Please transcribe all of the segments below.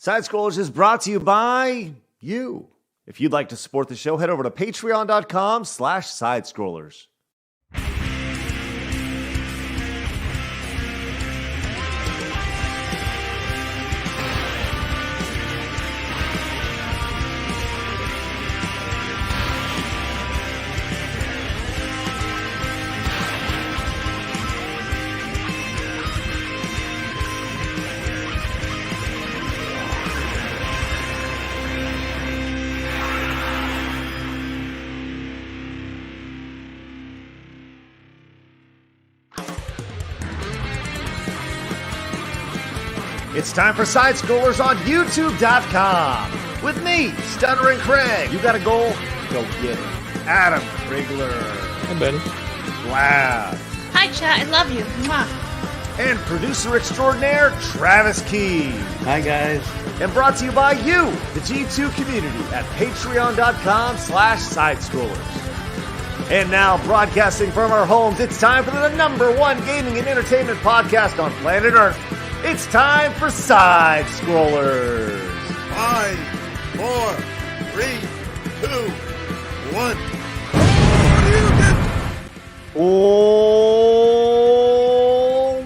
Side Scrollers is brought to you by you. If you'd like to support the show, head over to patreon.com/sidescrollers. It's time for Side Scrollers on YouTube.com. With me, Stuttering Craig. You got a goal? Go get it. Adam Rigler. Hi, buddy. Blab. Hi, chat. I love you. Mwah. And producer extraordinaire, Travis Key. Hi, guys. And brought to you by you, the G2 community, at patreon.com/sidescrollers. And now, broadcasting from our homes, it's time for the #1 gaming and entertainment podcast on planet Earth. It's time for Side Scrollers. 5, 4, 3, 2, 1. Oh,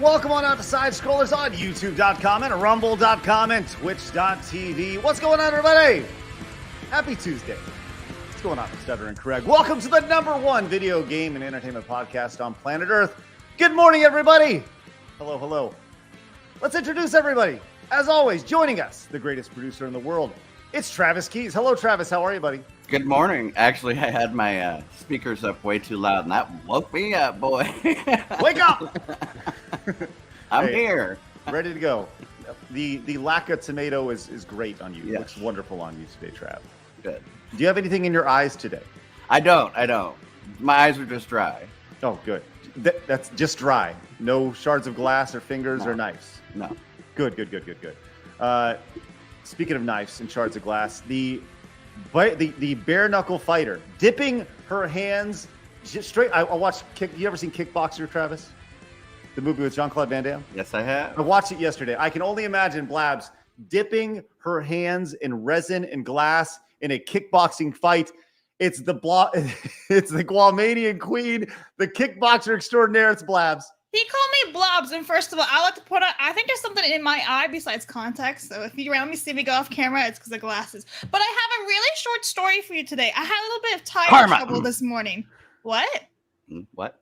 welcome on out to Side Scrollers on YouTube.com and Rumble.com and Twitch.tv. What's going on, everybody? Happy Tuesday. What's going on, Stutter and Craig? Welcome to the #1 video game and entertainment podcast on planet Earth. Good morning, everybody. Hello, hello. Let's introduce everybody. As always, joining us, the greatest producer in the world. It's Travis Keys. Hello, Travis. How are you, buddy? Good morning. Actually, I had my speakers up way too loud, and that woke me up, boy. Wake up! I'm here. Ready to go. The lack of tomato is great on you. Yes. It looks wonderful on you today, Trav. Good. Do you have anything in your eyes today? I don't. My eyes are just dry. Oh, good. That's just dry. No shards of glass or fingers or knives. No. Good. Speaking of knives and shards of glass, the bare knuckle fighter dipping her hands just straight. I watched You ever seen Kickboxer, Travis? The movie with Jean-Claude Van Damme? Yes, I have. I watched it yesterday. I can only imagine Blabs dipping her hands in resin and glass in a kickboxing fight. It's the Guamanian queen, the kickboxer extraordinaire. It's Blabs. He called me Blobs, and first of all, I like to point out, I think there's something in my eye besides context. So if you let me see me go off camera, it's because of glasses. But I have a really short story for you today. I had a little bit of tire trouble this morning. What? What?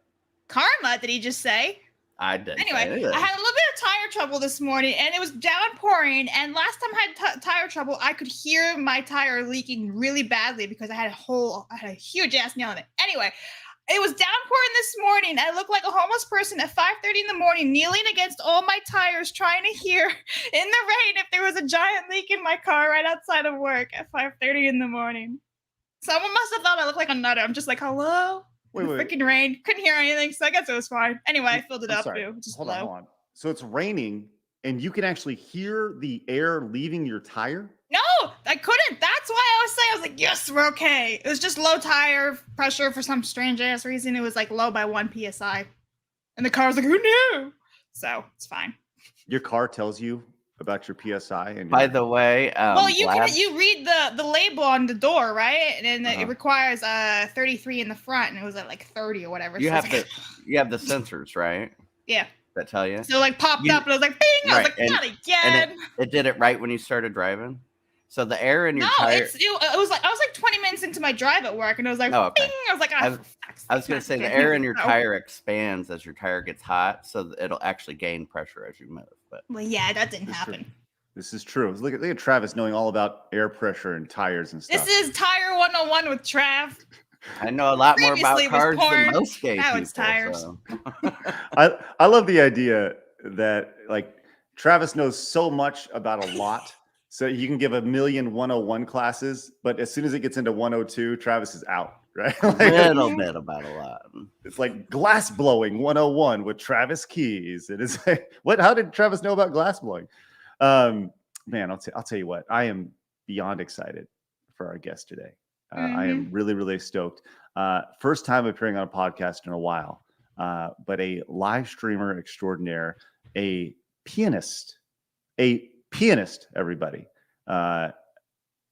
Karma, did he just say? I did. Anyway, I had a little bit of tire trouble this morning, and it was downpouring. And last time I had tire trouble, I could hear my tire leaking really badly because I had a huge ass nail in it. Anyway, it was downpouring this morning. I looked like a homeless person at 5:30 in the morning, kneeling against all my tires, trying to hear in the rain if there was a giant leak in my car right outside of work at 5:30 in the morning. Someone must have thought I looked like a nutter. I'm just like, hello? Freaking rain. Couldn't hear anything, so I guess it was fine. Anyway, I filled it up too. Just Hold on. So it's raining, and you can actually hear the air leaving your tire? No, I couldn't. That's why I was like, yes, we're okay. It was just low tire pressure for some strange ass reason. It was like low by 1 PSI. And the car was like, who knew? So it's fine. Your car tells you about your PSI. And By the way, well, you read the label on the door, right? And then it requires 33 in the front, and it was at like 30 or whatever. You have the sensors, right? Yeah. That tell you. So like popped up, and I was like, bing! I was like, not again. And it did it right when you started driving. So the air in your tire. It was like I was like 20 minutes into my drive at work, and it was like, bing! I was like, I was going to say the air in your tire expands as your tire gets hot, so it'll actually gain pressure as you move. But well, yeah, that didn't happen. This is true. Look at Travis knowing all about air pressure and tires and stuff. This is Tire 101 with Trav. I know a lot more about cars than most gay people. Now it's tires. So. I love the idea that like Travis knows so much about a lot. So you can give a million 101 classes, but as soon as it gets into 102, Travis is out, right? Like, a little bit about a lot. It's like glass blowing 101 with Travis Keys. It is like, how did Travis know about glass blowing? Man, I'll tell you what, I am beyond excited for our guest today. I am really, really stoked. First time appearing on a podcast in a while, but a live streamer extraordinaire, a pianist, everybody.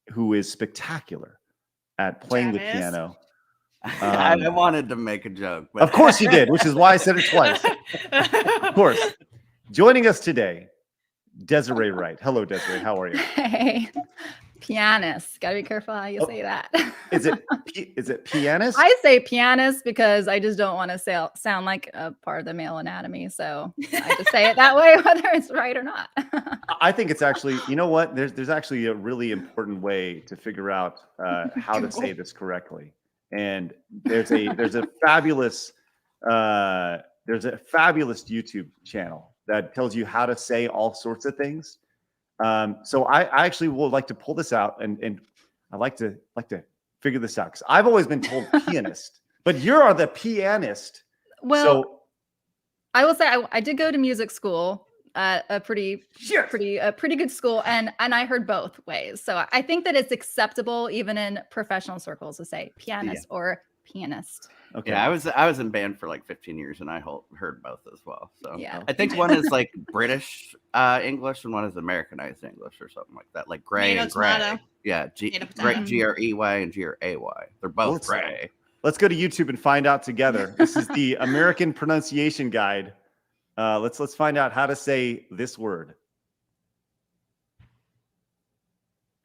who is spectacular at playing the Travis. piano. I wanted to make a joke, but Of course you did, which is why I said it twice. Of course. Joining us today, Desiree Wright. Hello, Desiree. How are you? Hey, pianist. Gotta be careful how you say that. Is it pianist? I say pianist because I just don't want to sound like a part of the male anatomy. So I just say it that way, whether it's right or not. I think it's actually, you know what? There's actually a really important way to figure out how to say this correctly. And there's a fabulous YouTube channel that tells you how to say all sorts of things. So I actually would like to pull this out and I like to figure this out because I've always been told pianist, but you are the pianist. Well, so, I will say I did go to music school at a pretty good school, and I heard both ways. So I think that it's acceptable even in professional circles to say pianist or pianist. Okay. yeah, I was in band for like 15 years, and I heard both as well. So Yeah. I think one is like British English, and one is Americanized English or something like that, like gray Tomato, and gray. tomato. Yeah, Tomato, Grey, potato. Grey and Gray. They're both Let's- gray. Let's go to YouTube and find out together. This is the American Pronunciation Guide. Let's find out how to say this word.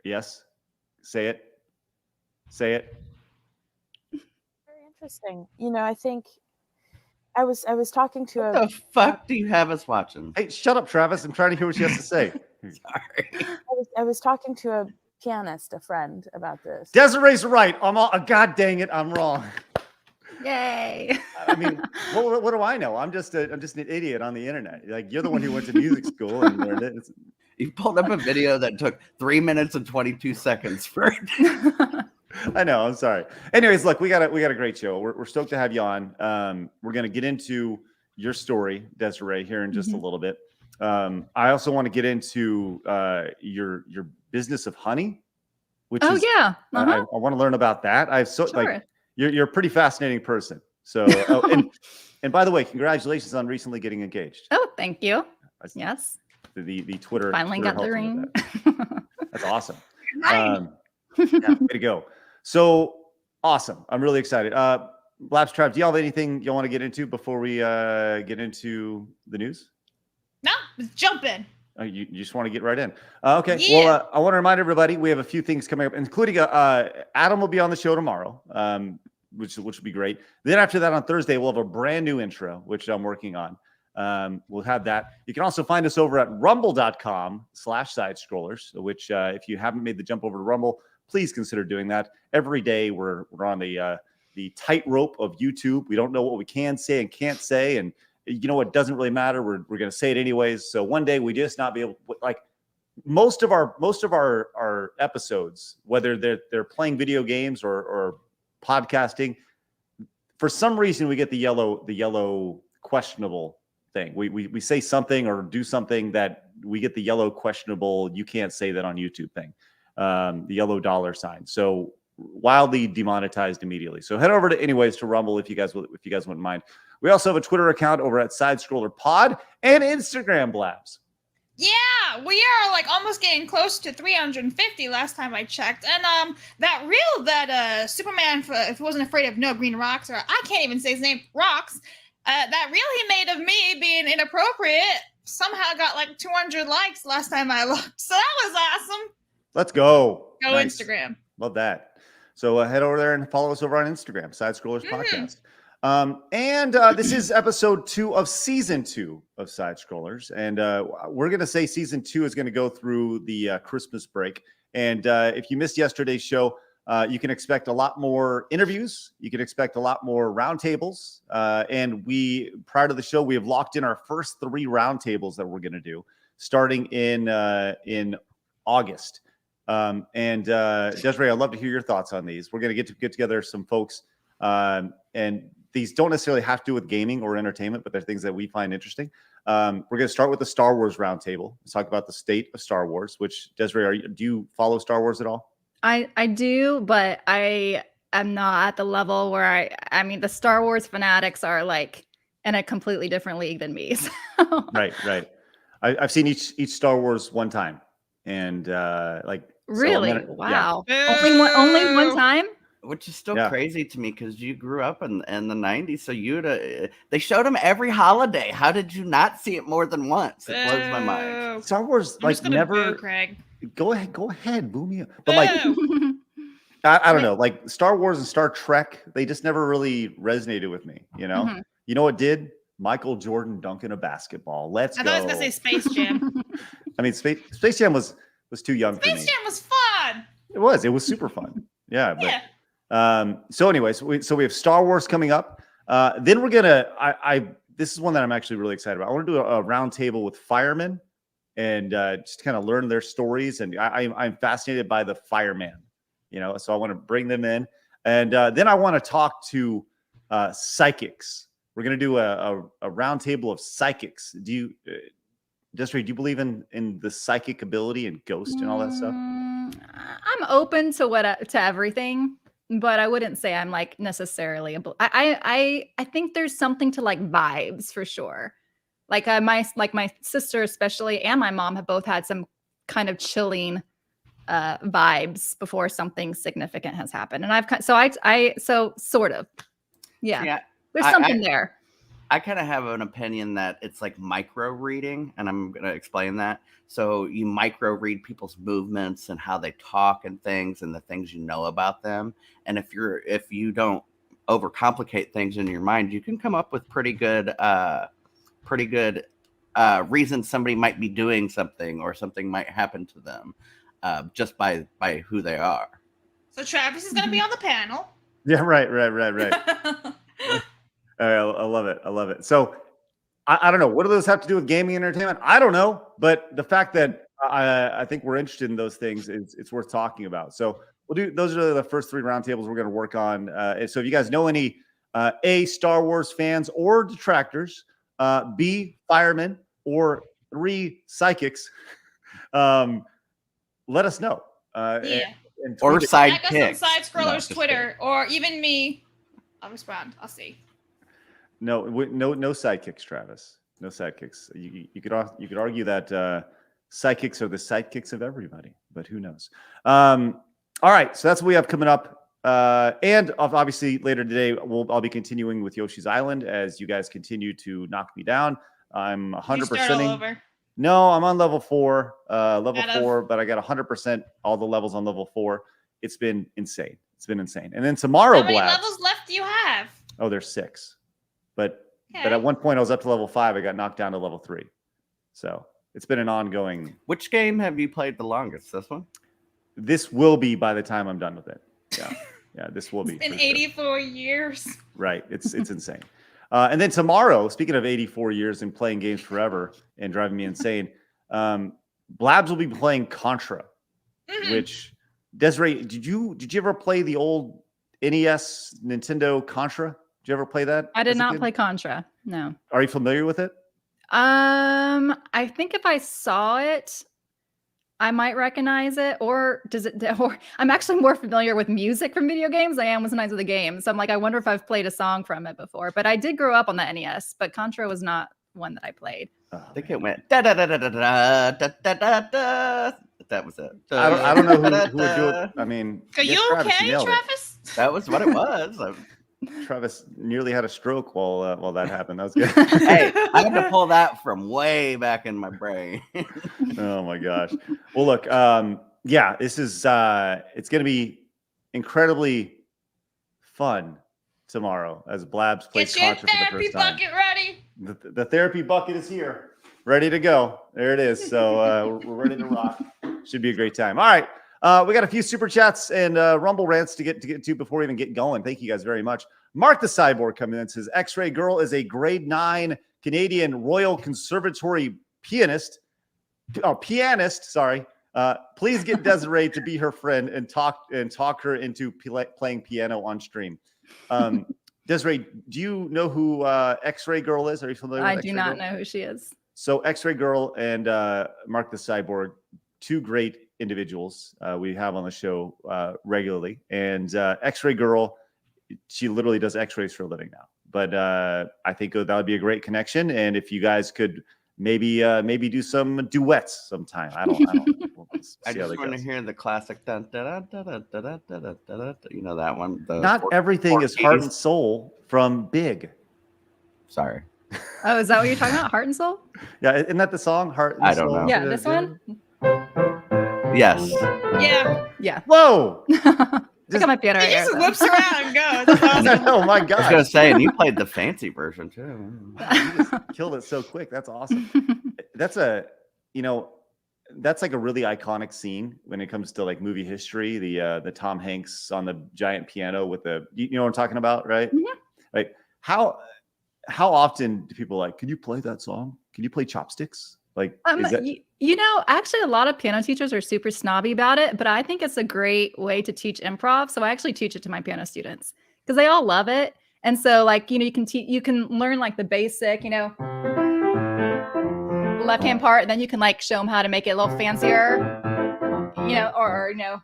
Yes, say it. Say it. Very interesting. You know, I think I was talking to What the fuck do you have us watching? Hey, shut up, Travis. I'm trying to hear what she has to say. Sorry. I was talking to a pianist, a friend, about this. Desiree's right. God dang it, I'm wrong. Yay! I mean, what do I know? I'm just an idiot on the internet. Like you're the one who went to music school and learned it. You pulled up a video that took 3 minutes and 22 seconds for I know. I'm sorry. Anyways, look, we got a great show. We're stoked to have you on. We're gonna get into your story, Desiree, here in just a little bit. I also want to get into your business of honey, which is yeah. I want to learn about that. Sure. You're a pretty fascinating person. So and by the way, congratulations on recently getting engaged. Oh, thank you. Yes. The Twitter Finally Twitter got the helped you with ring. that. That's awesome. Yeah, way to go. So awesome. I'm really excited. Labs Trav, do y'all have anything you want to get into before we get into the news? No, let's jump in. You just want to get right in. Okay. Yeah. Well, I want to remind everybody we have a few things coming up, including Adam will be on the show tomorrow, which will be great. Then after that on Thursday, we'll have a brand new intro, which I'm working on. We'll have that. You can also find us over at rumble.com/sidescrollers, which if you haven't made the jump over to Rumble, please consider doing that. Every day we're on the tightrope of YouTube. We don't know what we can say and can't say, and you know what, doesn't really matter. We're going to say it anyways. So one day we just not be able, like most of our episodes, whether they're playing video games or podcasting, for some reason we get the yellow questionable thing. We say something or do something that we get the yellow questionable, you can't say that on YouTube thing. The yellow dollar sign. So wildly demonetized immediately. So head over to Rumble if you guys wouldn't mind. We also have a Twitter account over at Side Scroller Pod and Instagram Blabs. Yeah, we are like almost getting close to 350 last time I checked. And that reel that Superman, if he wasn't afraid of no green rocks, or I can't even say his name, rocks, that reel he made of me being inappropriate somehow got like 200 likes last time I looked. So that was awesome. Let's go. Go Nice. Instagram. Love that. So head over there and follow us over on Instagram, Side Scrollers Podcast. And this is episode 2 of season 2 of Side Scrollers. And we're going to say season 2 is going to go through the Christmas break. And if you missed yesterday's show, you can expect a lot more interviews. You can expect a lot more roundtables. And prior to the show, we have locked in our first 3 roundtables that we're going to do starting in August. And Desiree, I'd love to hear your thoughts on these. We're going to get together some folks, and these don't necessarily have to do with gaming or entertainment, but they're things that we find interesting. We're going to start with the Star Wars roundtable. Let's talk about the state of Star Wars. Which, Desiree, do you follow Star Wars at all? I do, but I am not at the level where I mean the Star Wars fanatics are like in a completely different league than me. So. Right. I've seen each Star Wars one time. and like Really? yeah. Wow. Only one time? Which is still Yeah. crazy to me because you grew up in the 90s, so they showed them every holiday. How did you not see it more than once? It blows my mind. Boo. Star Wars I'm just like gonna boo never. Craig. Go ahead, boom me up. But like, Boo. I don't know, like Star Wars and Star Trek, they just never really resonated with me. You know, Mhm. you know what did? Michael Jordan dunking a basketball. Let's I go. thought I was gonna say Space Jam. I mean, Space Jam was too young for me. Space Jam was fun. It was super fun. Yeah, but Yeah. so anyways, we have Star Wars coming up. Then we're gonna this is one that I'm actually really excited about. I want to do a round table with firemen and just kind of learn their stories. And I'm fascinated by the fireman, you know, so I want to bring them in. And then I want to talk to psychics. We're going to do a round table of psychics. Desiree, do you believe in the psychic ability and ghost and all that stuff? I'm open to everything, but I wouldn't say I'm like necessarily I think there's something to like vibes for sure. Like my sister especially and my mom have both had some kind of chilling vibes before something significant has happened, and so sort of yeah. There's something there. I kind of have an opinion that it's like micro reading, and I'm going to explain that. So you micro read people's movements and how they talk and things and the things you know about them. And if you don't overcomplicate things in your mind, you can come up with pretty good reasons somebody might be doing something or something might happen to them just by who they are. So Travis is gonna be on the panel. Yeah, right. I love it. So I don't know. What do those have to do with gaming and entertainment? I don't know. But the fact that I think we're interested in those things, it's worth talking about. So those are the first 3 roundtables we're going to work on. And so if you guys know any A, Star Wars fans or detractors, B, firemen, or 3, psychics, let us know. And or tweet it. sidekicks. Side scrollers, No, Twitter, or even me. I'll respond. I'll see. No sidekicks, Travis. No sidekicks. You could argue that sidekicks are the sidekicks of everybody, but who knows? All right, so that's what we have coming up. And obviously later today, I'll be continuing with Yoshi's Island as you guys continue to knock me down. I'm 100%. No, I'm on level 4. But I got 100% all the levels on level 4. It's been insane. And then tomorrow, how many Blabs, levels left do you have? Oh, there's 6. But at one point I was up to level 5. I got knocked down to level 3. So it's been an ongoing. Which game have you played the longest? This one? This will be by the time I'm done with it. Yeah, this will be. It's been 84 years. Right. It's insane. And then tomorrow, speaking of 84 years and playing games forever and driving me insane, Blabs will be playing Contra, which Desiree, did you ever play the old NES Nintendo Contra? Did you ever play that? I did not play Contra. No. Are you familiar with it? I think if I saw it, I might recognize it. Or I'm actually more familiar with music from video games than I am with sometimes with the games. So I'm like, I wonder if I've played a song from it before. But I did grow up on the NES, but Contra was not one that I played. I think it went da da da da da da da da da da. That was it. I don't know who would do it. I mean, Are you okay, Travis? That was what it was. Travis nearly had a stroke while that happened. That was good. Hey, I had to pull that from way back in my brain. Oh my gosh. Well, look, this is it's going to be incredibly fun tomorrow as Blabs plays Get your Contra for the therapy first time. bucket ready. The therapy bucket is here, ready to go. There it is. So we're ready to rock. Should be a great time. All right. We got a few super chats and Rumble rants to get to before we even get going. Thank you guys very much. Mark the Cyborg coming in says X-Ray Girl is a grade 9 Canadian Royal Conservatory pianist. Sorry. Please get Desiree to be her friend and talk her into playing piano on stream. Desiree, do you know who X-Ray Girl is? Are you familiar with X-Ray I do not Girl? know who she is. So X-Ray Girl and Mark the Cyborg, 2 great individuals we have on the show regularly. And X-Ray Girl, she literally does X-rays for a living now. But I think that would be a great connection. And if you guys could maybe do some duets sometime. I don't I see how just that want to goes. hear the classic dun, da, da, da, da, da, da, da, da, da, da, you know that one. The Not everything is heart and keys. soul from Big. Sorry, Oh, is that what you're talking about? Heart and Soul? Yeah, isn't that the song? Heart and I don't soul. know. Yeah, this one? Yes, Yeah. Yeah. Whoa! I got my piano He right here. just though. whips around and goes. That's awesome. Oh my I was gonna gosh! say, and you played the fancy version too. Wow, you just killed it so quick. That's awesome. That's that's like a really iconic scene when it comes to like movie history. The Tom Hanks on the giant piano with the, you know what I'm talking about, right? Mhm. Like how often do people like, can you play that song? Can you play Chopsticks? Like, is that you know, actually, a lot of piano teachers are super snobby about it, but I think it's a great way to teach improv. So I actually teach it to my piano students because they all love it. And so, like, you know, you can learn like the basic, you know, left hand part, and then you can like show them how to make it a little fancier, you know, or you know,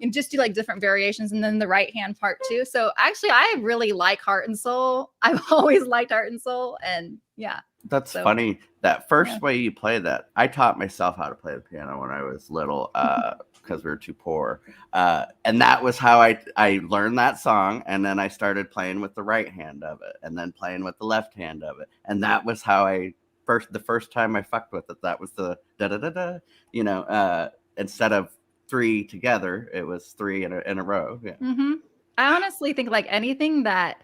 and just do like different variations, and then the right hand part too. So actually, I really like Heart and Soul. I've always liked Heart and Soul, and yeah. That's So, funny. That first yeah. way you play that, I taught myself how to play the piano when I was little because we were too poor. And that was how I learned that song. And then I started playing with the right hand of it and then playing with the left hand of it. And that was how the first time I fucked with it, that was the da-da-da-da, you know, instead of 3 together, it was 3 in a row. Yeah. I honestly think like anything that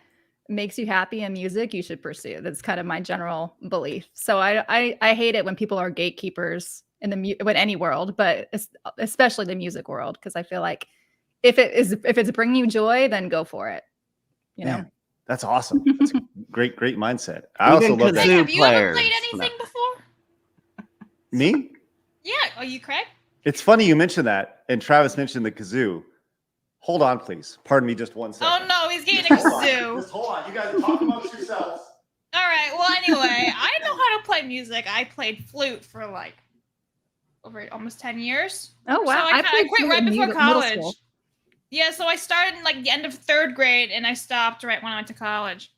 makes you happy in music, you should pursue. That's kind of my general belief. So I hate it when people are gatekeepers in any world, but especially the music world, because I feel like if it's bringing you joy, then go for it. You know, Man, that's awesome. That's a great mindset. I Even also love that. kazoo Have you ever played players. anything before? Me? Yeah. Oh, you, Craig? It's funny you mentioned that, and Travis mentioned the kazoo. Hold on, please. Pardon me, just 1 second. Oh no, he's getting a kazoo. Just hold on. You guys talk amongst yourselves. All right. Well, anyway, I know how to play music. I played flute for like over almost 10 years. Oh wow! So I played quit flute right in before middle college. school. Yeah, so I started in like the end of 3rd grade and I stopped right when I went to college.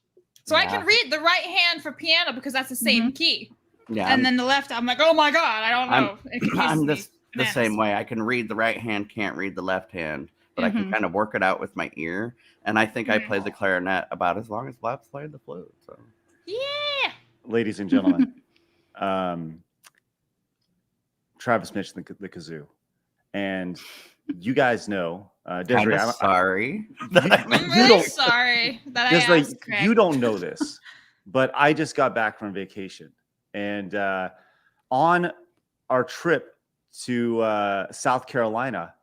So I can read the right hand for piano because that's the same key. Yeah. And then the left, I'm like, oh my God, I don't know. It confuses I'm me. the same way. I can read the right hand, can't read the left hand, but I can kind of work it out with my ear. And I think I played the clarinet about as long as Labs played the flute. So Yeah. Ladies and gentlemen, Travis mentioned the kazoo, and you guys know, Desiree, sorry. I'm really sorry that I asked Craig. You don't know this, but I just got back from vacation, and on our trip to South Carolina,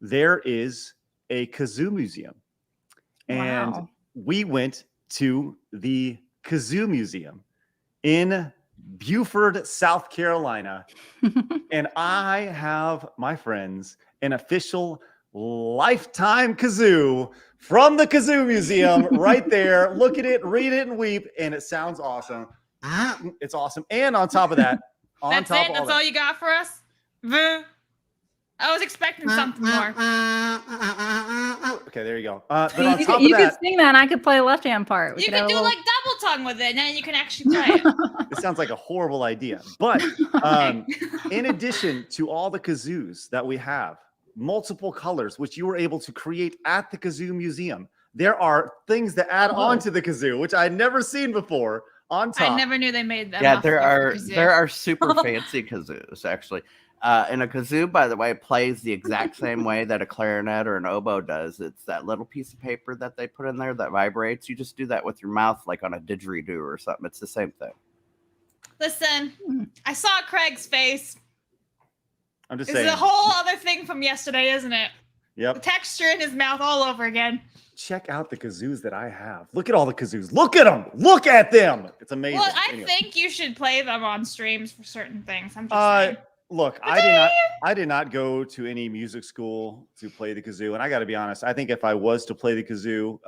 there is a kazoo museum, and we went to the kazoo museum in Beaufort, South Carolina, and I have, my friends, an official lifetime kazoo from the Kazoo Museum right there. Look at it, read it, and weep, and it sounds awesome. It's awesome. And on top of that, That's all you got for us? I was expecting something more. Okay, there you go. But on You top could of that, sing that, and I could play the left hand part. You could do like double tongue with it, and then you can actually play it. it sounds like a horrible idea. But in addition to all the kazoos that we have, multiple colors, which you were able to create at the Kazoo Museum, there are things that add on to the kazoo, which I'd never seen before. On top, I never knew they made them. Yeah, there are super fancy kazoos actually. And a kazoo, by the way, plays the exact same way that a clarinet or an oboe does. It's that little piece of paper that they put in there that vibrates. You just do that with your mouth, like on a didgeridoo or something. It's the same thing. Listen, I saw Craig's face. I'm just It's saying. a whole other thing from yesterday, isn't it? Yep. The texture in his mouth all over again. Check out the kazoos that I have. Look at all the kazoos. Look at them. Look at them. It's amazing. Well, I Anyway. think you should play them on streams for certain things. I'm just saying. Look, I did not go to any music school to play the kazoo. And I got to be honest, I think if I was to play the kazoo,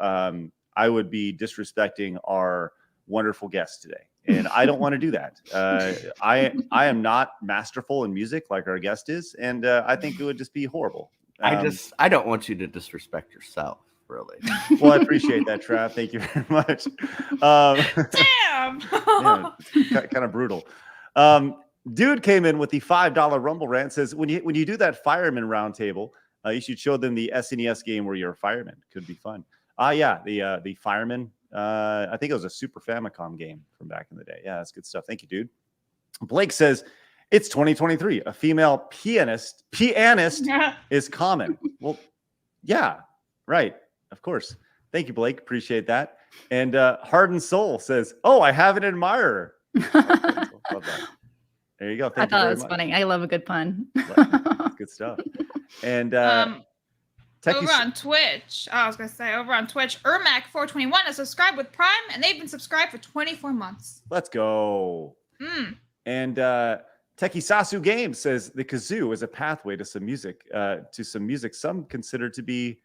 I would be disrespecting our wonderful guest today. And I don't want to do that. I am not masterful in music like our guest is. And I think it would just be horrible. I don't want you to disrespect yourself, really. Well, I appreciate that, Trav. Thank you very much. Damn. Yeah, kind of brutal. Dude came in with the $5 Rumble rant. Says when you do that fireman roundtable, you should show them the SNES game where you're a fireman. Could be fun. Yeah, the fireman. I think it was a Super Famicom game from back in the day. Yeah, that's good stuff. Thank you, dude. Blake says it's 2023. A female pianist is common. Well, yeah, right. Of course. Thank you, Blake. Appreciate that. And Hardened Soul says, "Oh, I have an admirer." Love that. There you go. Thank you I thought very it was much. funny. I love a good pun. Good stuff. And over on Twitch, I was gonna say over on Twitch, Ermac421 has subscribed with Prime, and they've been subscribed for 24 months. Let's go. And Teki Sasu Games says the kazoo is a pathway to some music. Some consider to be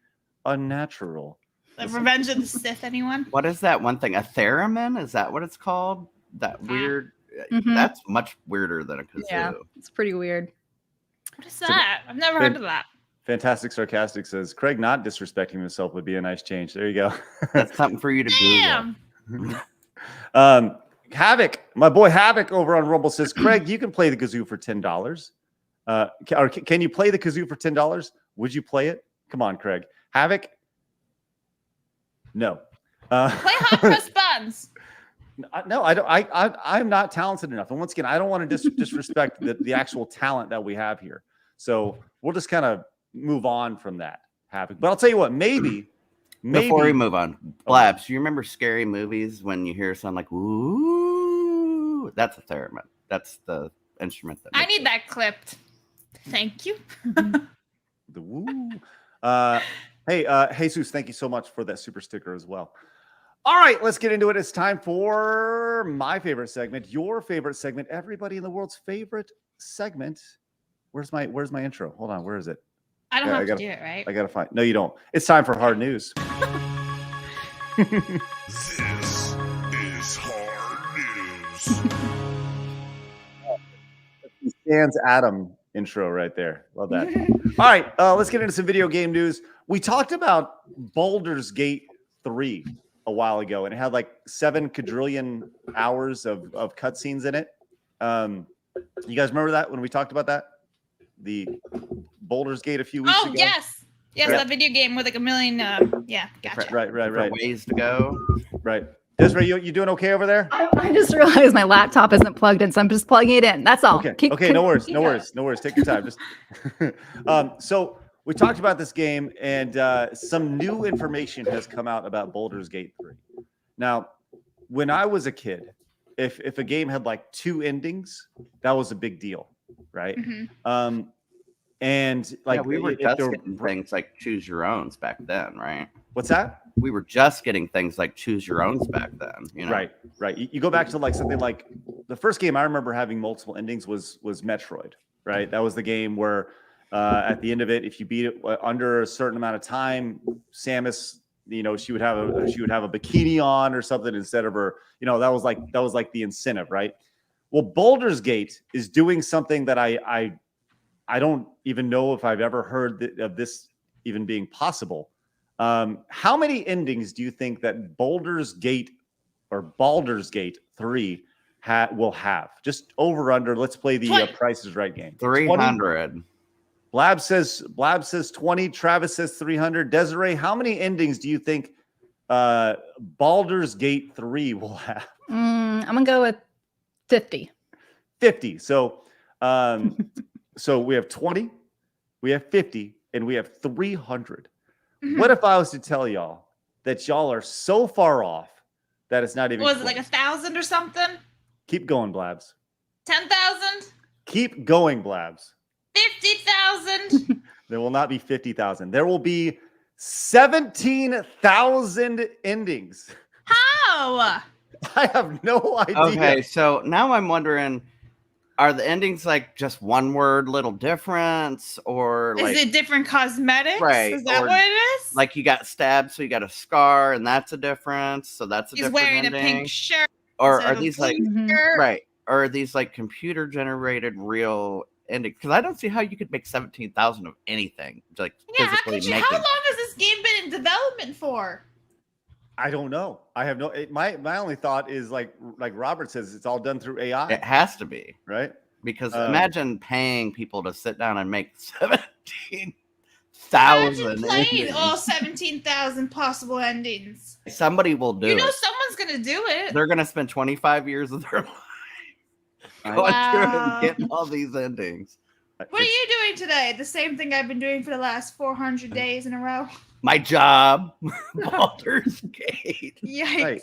unnatural. The Revenge of the Sith, anyone? What is that one thing? A theremin? Is that what it's called? That weird. That's much weirder than a kazoo. Yeah, it's pretty weird. What is that? I've never heard of that. Fantastic Sarcastic says Craig not disrespecting himself would be a nice change. There you go. That's something for you to Damn. Havoc, my boy Havoc over on Rumble says, Craig, you can play the kazoo for $10. Or can you play the kazoo for $10? Would you play it? Come on, Craig. Havoc. No. Play hot press buns. No, I don't. I'm not talented enough. And once again, I don't want to disrespect the actual talent that we have here. So we'll just kind of move on from that. Havoc. But I'll tell you what, maybe Before we move on, Blabs, you remember scary movies when you hear something like "ooh"? That's a theremin. That's the instrument that. I need that clipped. Thank you. The woo. Hey, Jesus, thank you so much for that super sticker as well. All right, let's get into it. It's time for my favorite segment, your favorite segment, everybody in the world's favorite segment. Where's my intro? Hold on, where is it? I don't have to do it, right? I gotta find. No, you don't. It's time for hard news. This is hard news. Stan's Adam intro right there. Love that. All right, let's get into some video game news. We talked about Baldur's Gate 3 a while ago, and it had like 7 quadrillion hours of cutscenes in it. You guys remember that when we talked about that? The Baldur's Gate a few weeks ago? Oh, yes. Yes, Right. that video game with like a million, yeah, gotcha. Right. ways to go. Right. Desiree, you doing okay over there? I just realized my laptop isn't plugged in, so I'm just plugging it in. That's all. Okay. No worries. Take your time. Just so we talked about this game, and some new information has come out about Baldur's Gate 3. Now, when I was a kid, if a game had like 2 endings, that was a big deal, right? And like we were just getting things like choose your owns back then, right? What's that? We were just getting things like choose your owns back then, you know? Right. You go back to like something like the first game I remember having multiple endings was Metroid, right? That was the game where at the end of it, if you beat it under a certain amount of time, Samus, she would have a bikini on or something instead of her, that was like the incentive, right? Well, Baldur's Gate is doing something that I don't even know if I've ever heard of this even being possible. How many endings do you think that Baldur's Gate 3 will have? Just over under. Let's play the Price is Right game. 300. Blab says 20. Travis says 300. Desiree, how many endings do you think Baldur's Gate 3 will have? I'm gonna go with 50. 50. So we have 20, we have 50, and we have 300. What if I was to tell y'all that y'all are so far off that it's not even Was close? it like 1,000 or something? Keep going, Blabs. 10,000? Keep going, Blabs. 50,000? There will not be 50,000. There will be 17,000 endings. How? I have no idea. Okay, so now I'm wondering, are the endings like just one word, little difference, or like Is it different cosmetics? Right, Is that or what it is? like you got stabbed, so you got a scar, and that's a difference. So that's a He's different wearing ending. a pink shirt. Or instead are of a these blue like shirt. right? Or are these like computer generated real endings? Because I don't see how you could make 17,000 of anything. Like Yeah, how physically could you? making. How long has this game been in development for? I don't know. I have my only thought is like Robert says, it's all done through AI, It has to be. right? Because imagine paying people to sit down and make 17,000 Imagine playing endings. all 17,000 possible endings. Somebody will do You know it. someone's gonna do it. They're gonna spend 25 years of their life going through and getting all these endings. What are you doing today? The same thing I've been doing for the last 400 days in a row. My job, Baldur's Gate. Yikes. Right.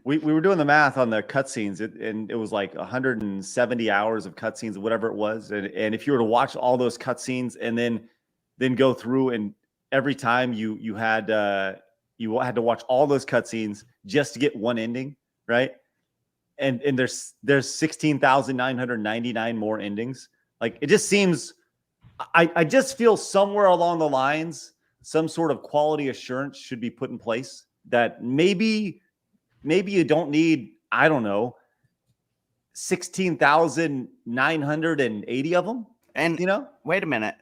We were doing the math on the cutscenes, and it was like 170 hours of cutscenes, whatever it was. And if you were to watch all those cutscenes and then go through, and every time you had to watch all those cutscenes just to get one ending, right? And there's 16,999 more endings. Like, it just seems, I just feel somewhere along the lines, some sort of quality assurance should be put in place that maybe you don't need, I don't know, 16,980 of them. And wait a minute,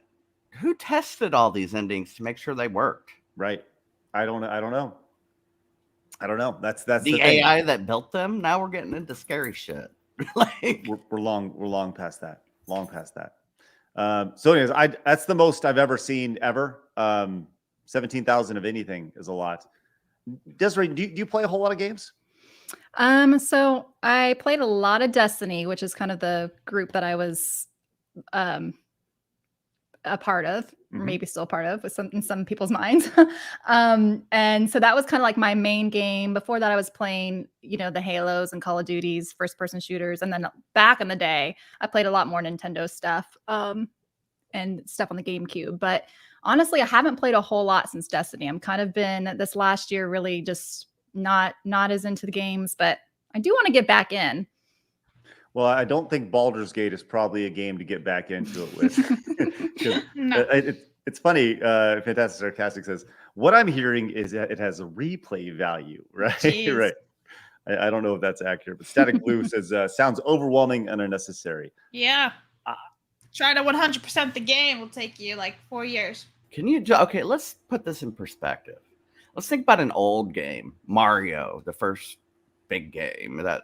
who tested all these endings to make sure they worked? Right. I don't know. That's the AI that built them. Now we're getting into scary shit. Like we're long past that. So anyways, that's the most I've ever seen ever. 17,000 of anything is a lot. Desiree, do you play a whole lot of games? So I played a lot of Destiny, which is kind of the group that I was a part of, maybe still part of in some people's minds. And so that was kind of like my main game. Before that, I was playing, the Halos and Call of Duties, first person shooters. And then back in the day, I played a lot more Nintendo stuff and stuff on the GameCube. But honestly, I haven't played a whole lot since Destiny. I'm kind of been this last year really just not as into the games, but I do want to get back in. Well, I don't think Baldur's Gate is probably a game to get back into it with. No. It's funny. Fantastic Sarcastic says, what I'm hearing is that it has a replay value, right? Jeez. Right. I don't know if that's accurate, but Static Blue says, sounds overwhelming and unnecessary. Yeah. Trying to 100% the game will take you like 4 years. Okay, let's put this in perspective. Let's think about an old game, Mario, the first big game that,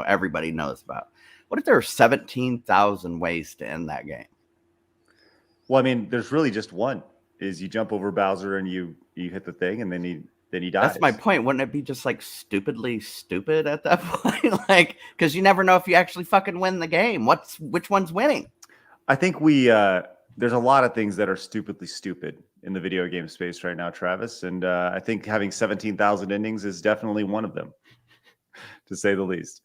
everybody knows about. What if there are 17,000 ways to end that game? Well, I mean, there's really just one, is you jump over Bowser and you hit the thing and then he dies. That's my point. Wouldn't it be just like stupidly stupid at that point? Like, because you never know if you actually fucking win the game. Which one's winning? I think there's a lot of things that are stupidly stupid in the video game space right now, Travis. And I think having 17,000 endings is definitely one of them, to say the least.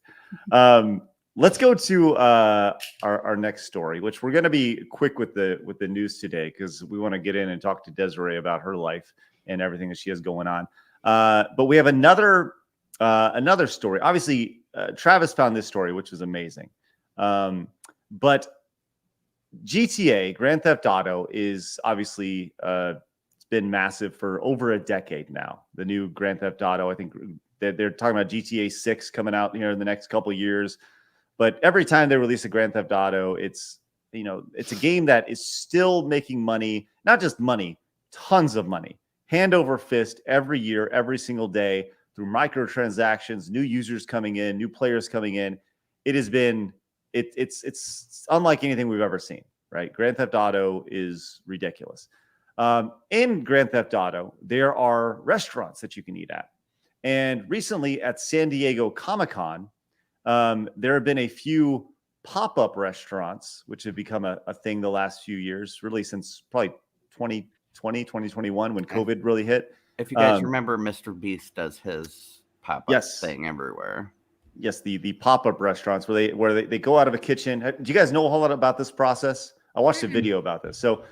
Let's go to our next story, which we're going to be quick with the news today because we want to get in and talk to Desiree about her life and everything that she has going on. But we have another story. Obviously, Travis found this story, which was amazing. But GTA, Grand Theft Auto, is obviously it's been massive for over a decade now. The new Grand Theft Auto, I think they're talking about GTA 6 coming out here in the next couple of years. But every time they release a Grand Theft Auto, it's a game that is still making money, not just money, tons of money, hand over fist every year, every single day through microtransactions, new users coming in, new players coming in. It has been it's unlike anything we've ever seen, right? Grand Theft Auto is ridiculous. In Grand Theft Auto, there are restaurants that you can eat at. And recently at San Diego Comic-Con, there have been a few pop-up restaurants, which have become a thing the last few years, really since probably 2020, 2021, when COVID really hit. If you guys remember, Mr. Beast does his pop-up thing everywhere. Yes, the pop-up restaurants where they go out of a kitchen. Do you guys know a whole lot about this process? I watched a video about this. So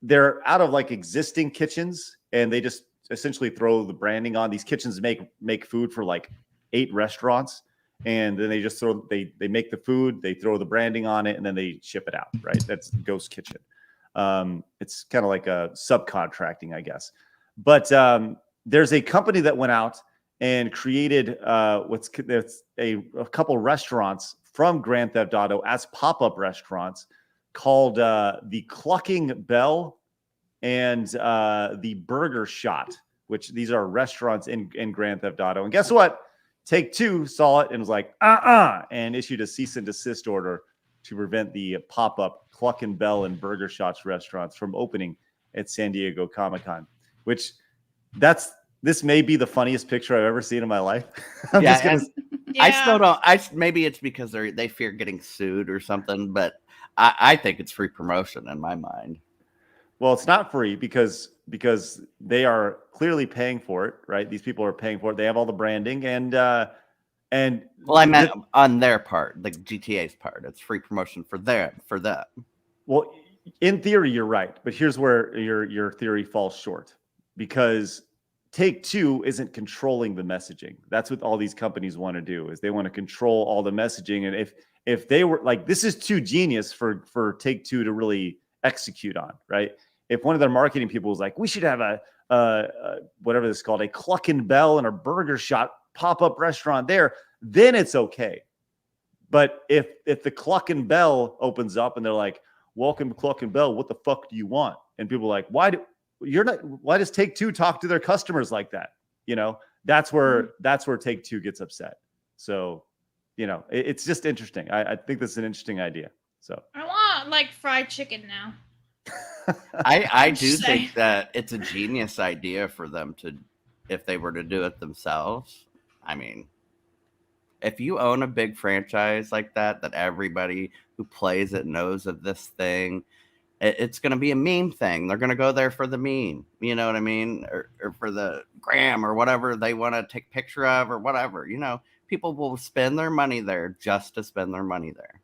they're out of like existing kitchens, and they just essentially throw the branding on. These kitchens make food for like 8 restaurants, and then they just they make the food, they throw the branding on it, and then they ship it out. Right? That's Ghost Kitchen. It's kind of like a subcontracting, I guess. But there's a company that went out and created a couple restaurants from Grand Theft Auto as pop-up restaurants called the Clucking Bell and the Burger Shot, which these are restaurants in Grand Theft Auto. And guess what? Take-Two saw it and was like, and issued a cease and desist order to prevent the pop-up Cluck and Bell and Burger Shots restaurants from opening at San Diego Comic-Con, which this may be the funniest picture I've ever seen in my life. I'm just gonna. Yeah. I still don't. Maybe it's because they fear getting sued or something, but I think it's free promotion in my mind. Well, it's not free because they are clearly paying for it, right? These people are paying for it. They have all the branding and well, I meant on their part, like GTA's part. It's free promotion for them. Well, in theory, you're right, but here's where your theory falls short, because Take-Two isn't controlling the messaging. That's what all these companies want to do, is they want to control all the messaging. And if they were like, this is too genius for Take-Two to really execute on, right? If one of their marketing people was like, we should have a whatever this is called, a Cluck and Bell and a Burger Shot pop-up restaurant there, then it's okay. But if the Cluck and Bell opens up and they're like, welcome to Cluck and Bell, what the fuck do you want? And people are like, why does Take-Two talk to their customers like that? You know, that's where Take-Two gets upset. So, you know, it's just interesting. I think this is an interesting idea. So I want like fried chicken now. I do think that it's a genius idea for them to, if they were to do it themselves. I mean, if you own a big franchise like that everybody who plays it knows of this thing, it's going to be a meme thing. They're going to go there for the meme, you know what I mean? Or for the gram or whatever they want to take a picture of or whatever, you know, people will spend their money there just to spend their money there.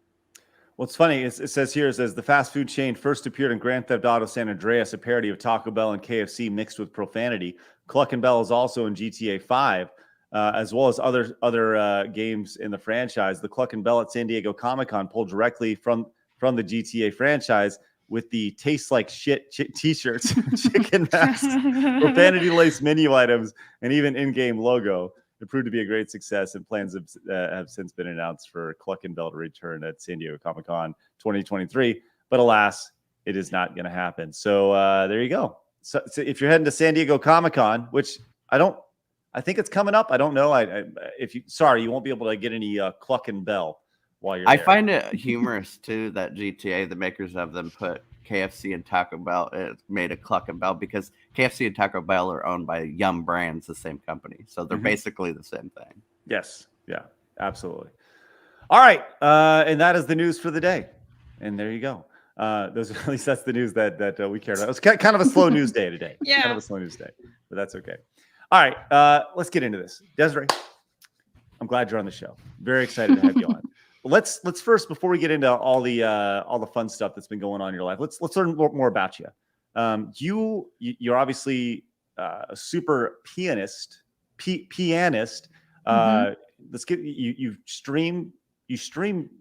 What's funny is it says the fast food chain first appeared in Grand Theft Auto San Andreas, a parody of Taco Bell and KFC mixed with profanity. Cluck and Bell is also in GTA 5, as well as other games in the franchise. The Cluck and Bell at San Diego Comic-Con pulled directly from the GTA franchise with the taste like shit t-shirts, chicken masks, profanity-laced menu items, and even in-game logo. It proved to be a great success, and plans have since been announced for Cluck and Bell to return at San Diego Comic-Con 2023. But alas, it is not going to happen. So there you go. So if you're heading to San Diego Comic-Con, which I think it's coming up. I don't know. You won't be able to get any Cluck and Bell while you're there. I find it humorous too that GTA, the makers of them, put KFC and Taco Bell, it made a Cluck and Bell, because KFC and Taco Bell are owned by Yum Brands, the same company. So they're basically the same thing. Yes. Yeah, absolutely. All right. And that is the news for the day. And there you go. At least that's the news that we cared about. It was kind of a slow news day today. Yeah. Kind of a slow news day, but that's okay. All right. Let's get into this. Desiree, I'm glad you're on the show. Very excited to have you on. Let's first, before we get into all the fun stuff that's been going on in your life, let's learn more about you. You're obviously a super pianist. Let's get you stream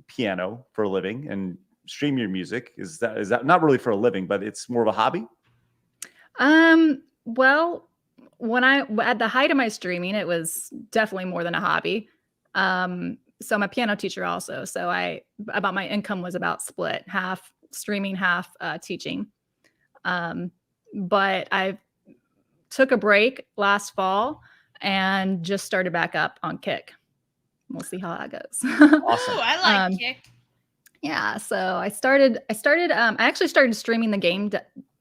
piano for a living and stream your music. Is that not really for a living, but it's more of a hobby? Well, when at the height of my streaming, it was definitely more than a hobby. So I'm a piano teacher also. So about my income was about split, half streaming, half teaching. But I took a break last fall and just started back up on Kick. We'll see how that goes. Awesome. Ooh, I like Kick. Yeah. So I actually started streaming the game.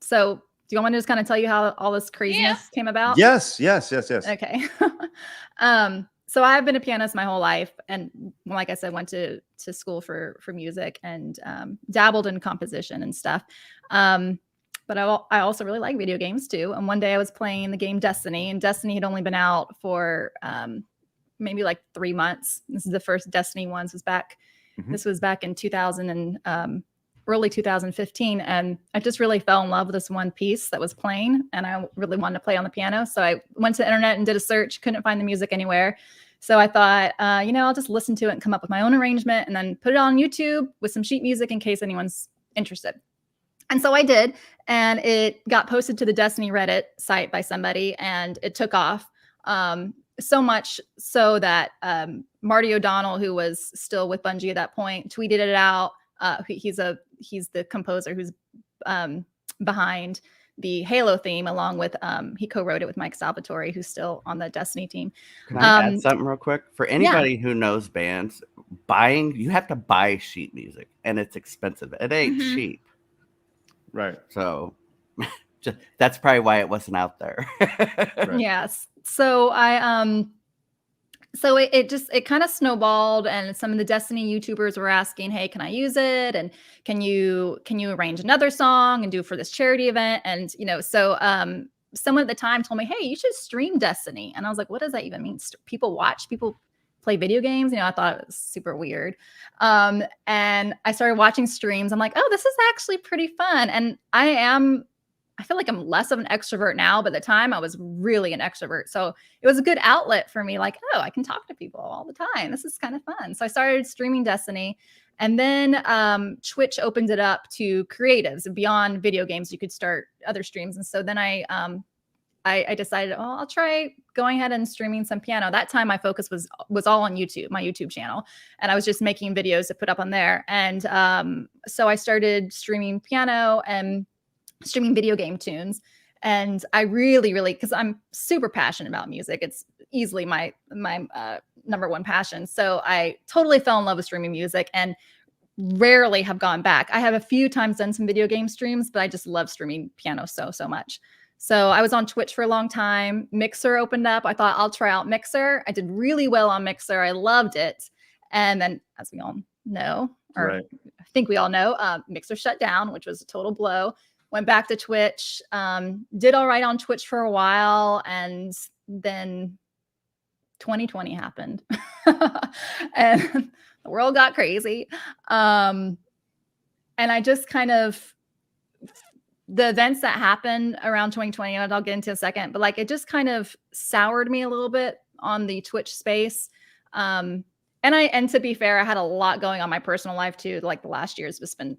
So do you want me to just kind of tell you how all this craziness came about? Yes. Okay. So I've been a pianist my whole life, and like I said, went to school for music and dabbled in composition and stuff. But I also really like video games too. And one day I was playing the game Destiny, and Destiny had only been out for maybe like 3 months. This is the first Destiny ones was back. This was back in 2000 and early 2015, and I just really fell in love with this one piece that was playing, and I really wanted to play on the piano. So I went to the internet and did a search, couldn't find the music anywhere. So I thought, I'll just listen to it and come up with my own arrangement and then put it on YouTube with some sheet music in case anyone's interested. And so I did, and it got posted to the Destiny Reddit site by somebody, and it took off. So much so that Marty O'Donnell, who was still with Bungie at that point, tweeted it out. He's the composer who's behind the Halo theme, along with he co-wrote it with Mike Salvatore, who's still on the Destiny team. Can I add something real quick? For anybody who knows bands, you have to buy sheet music, and it's expensive. It ain't cheap. Right. So that's probably why it wasn't out there. Right. Yes. So so it kind of snowballed, and some of the Destiny YouTubers were asking, hey, can I use it? And can you arrange another song and do it for this charity event? And, so someone at the time told me, hey, you should stream Destiny. And I was like, what does that even mean? People play video games. I thought it was super weird. And I started watching streams. I'm like, oh, this is actually pretty fun. And I feel like I'm less of an extrovert now, but at the time I was really an extrovert. So it was a good outlet for me. Like, oh, I can talk to people all the time. This is kind of fun. So I started streaming Destiny, and then Twitch opened it up to creatives beyond video games. You could start other streams. And so then I decided, oh, I'll try going ahead and streaming some piano. That time my focus was all on YouTube, my YouTube channel. And I was just making videos to put up on there. And so I started streaming piano and streaming video game tunes. And I really, because I'm super passionate about music. It's easily my number one passion. So I totally fell in love with streaming music and rarely have gone back. I have a few times done some video game streams, but I just love streaming piano so much. So I was on Twitch for a long time. Mixer opened up. I thought I'll try out Mixer. I did really well on Mixer. I loved it. And then, as we all know, or I think we all know, Mixer shut down, which was a total blow. Went back to Twitch, did all right on Twitch for a while, and then 2020 happened and the world got crazy. And I just kind of, the events that happened around 2020, and I'll get into in a second, but like it just kind of soured me a little bit on the Twitch space. And to be fair, I had a lot going on in my personal life too. Like the last year has just been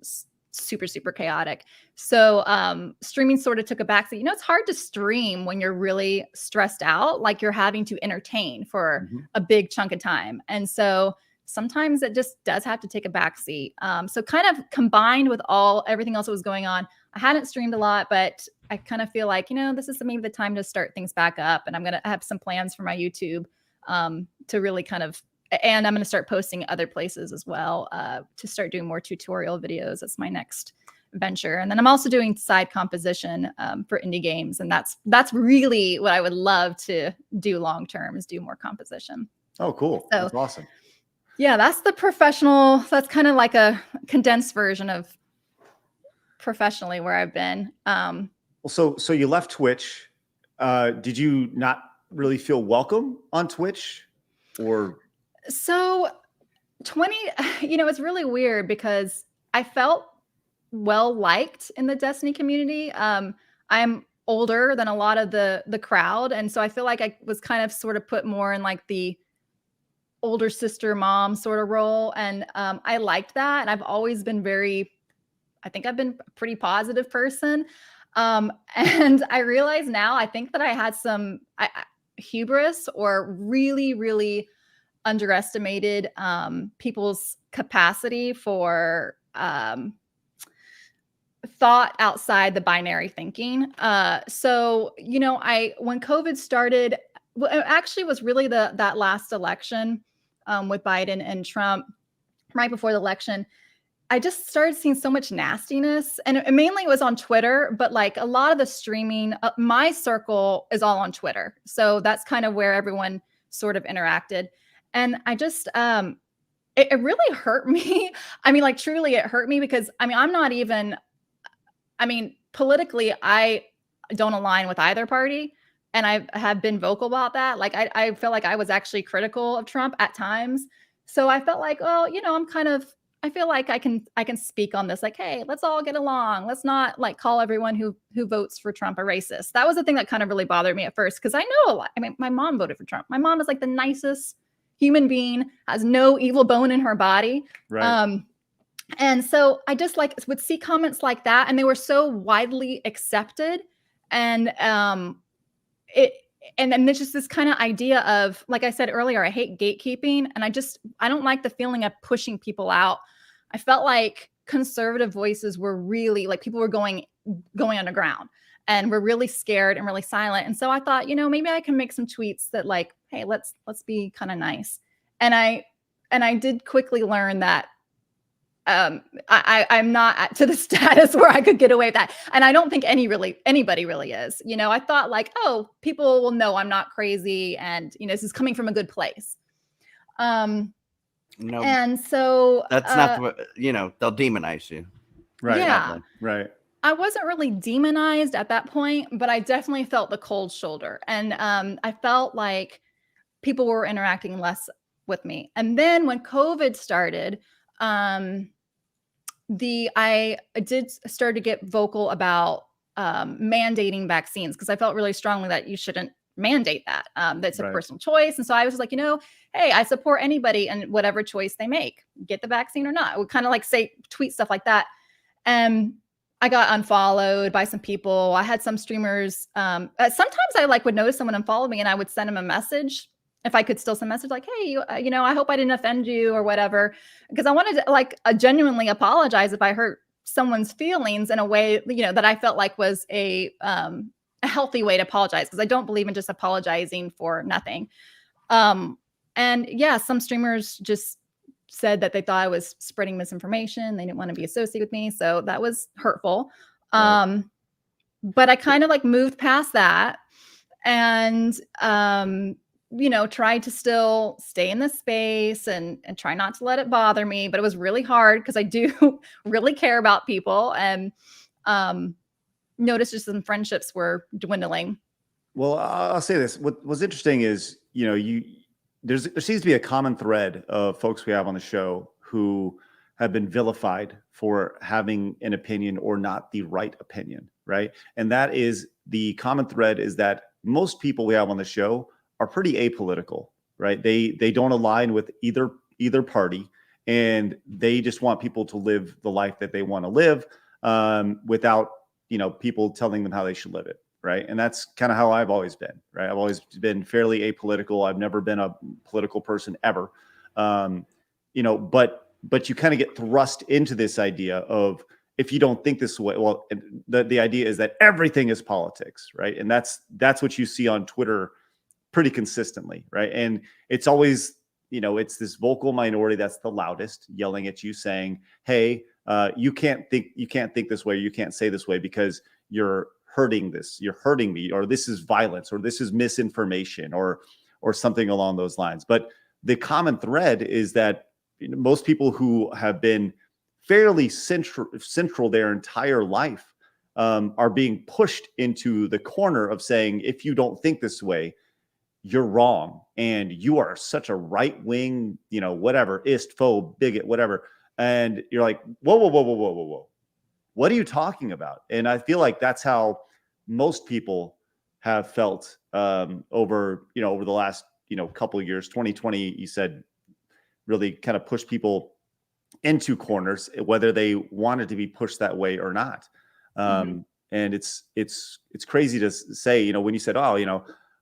super chaotic. So streaming sort of took a backseat. It's hard to stream when you're really stressed out, like you're having to entertain for a big chunk of time. And so sometimes it just does have to take a backseat. So kind of combined with everything else that was going on, I hadn't streamed a lot, but I kind of feel like, this is maybe the time to start things back up. And I'm going to have some plans for my YouTube to really kind of, and I'm going to start posting other places as well to start doing more tutorial videos. That's my next venture. And then I'm also doing side composition for indie games. And that's really what I would love to do long term, is do more composition. Oh, cool. So, that's awesome. Yeah, that's the professional. That's kind of like a condensed version of professionally where I've been. Well, so you left Twitch. Did you not really feel welcome on Twitch, or? So it's really weird because I felt well liked in the Destiny community. I'm older than a lot of the crowd. And so I feel like I was kind of sort of put more in like the older sister mom sort of role. And I liked that. And I've always been I think I've been a pretty positive person. And I realize now, I think that I had some hubris, or really underestimated people's capacity for thought outside the binary thinking. So, when COVID started, well, it actually was really that last election with Biden and Trump, right before the election, I just started seeing so much nastiness, and mainly it was on Twitter, but like a lot of the streaming, my circle is all on Twitter. So that's kind of where everyone sort of interacted. And I just, it really hurt me. I mean, like truly it hurt me because I'm not even, politically, I don't align with either party. And I have been vocal about that. Like, I feel like I was actually critical of Trump at times. So I felt like, well, I feel like I can speak on this. Like, hey, let's all get along. Let's not like call everyone who votes for Trump a racist. That was the thing that kind of really bothered me at first, because I know a lot. My mom voted for Trump. My mom is like the nicest human being, has no evil bone in her body. Right. And so I just would see comments like that, and they were so widely accepted. And and then there's just this kind of idea of, like I said earlier, I hate gatekeeping, and I don't like the feeling of pushing people out. I felt like conservative voices were really like, people were going underground. and we're really scared and really silent. And so I thought, maybe I can make some tweets that like, hey, let's be kind of nice. And I did quickly learn that I'm not to the status where I could get away with that. And I don't think anybody really is. I thought like, oh, people will know I'm not crazy, and this is coming from a good place. No, and so that's not what they'll demonize you. Right. Yeah. Right. I wasn't really demonized at that point, but I definitely felt the cold shoulder. And I felt like people were interacting less with me. And then when COVID started, I did start to get vocal about mandating vaccines, because I felt really strongly that you shouldn't mandate that. That's a Right. personal choice. And so I was like, hey, I support anybody and whatever choice they make, get the vaccine or not. I would kind of like tweet stuff like that. And I got unfollowed by some people. I had some streamers. Sometimes I would notice someone unfollowed me, and I would send them a message, if I could still send a message like, hey, I hope I didn't offend you or whatever, because I wanted to genuinely apologize if I hurt someone's feelings in a way, that I felt like was a healthy way to apologize, because I don't believe in just apologizing for nothing. And yeah, some streamers just said that they thought I was spreading misinformation. They didn't want to be associated with me. So that was hurtful. Right. But I kind of moved past that, and tried to still stay in the space and try not to let it bother me. But it was really hard, because I do really care about people, and noticed just some friendships were dwindling. Well, I'll say this. What was interesting is, there seems to be a common thread of folks we have on the show who have been vilified for having an opinion or not the right opinion, right? And that is the common thread, is that most people we have on the show are pretty apolitical, right? They don't align with either party, and they just want people to live the life that they want to live, without people telling them how they should live it, right? And that's kind of how I've always been, right? I've always been fairly apolitical. I've never been a political person ever, but you kind of get thrust into this idea of, if you don't think this way, well, the idea is that everything is politics, right? And that's what you see on Twitter pretty consistently, right? And it's always, it's this vocal minority that's the loudest, yelling at you, saying, hey, you can't think this way, you can't say this way, because you're hurting me, or this is violence, or this is misinformation, or something along those lines. But the common thread is that most people who have been fairly central their entire life are being pushed into the corner of saying, if you don't think this way, you're wrong, and you are such a right-wing, whatever, phobe, bigot, whatever. And you're like, whoa. What are you talking about? And I feel like that's how most people have felt over the last, couple of years. 2020, you said, really kind of pushed people into corners, whether they wanted to be pushed that way or not. And it's crazy to say, when you said, oh,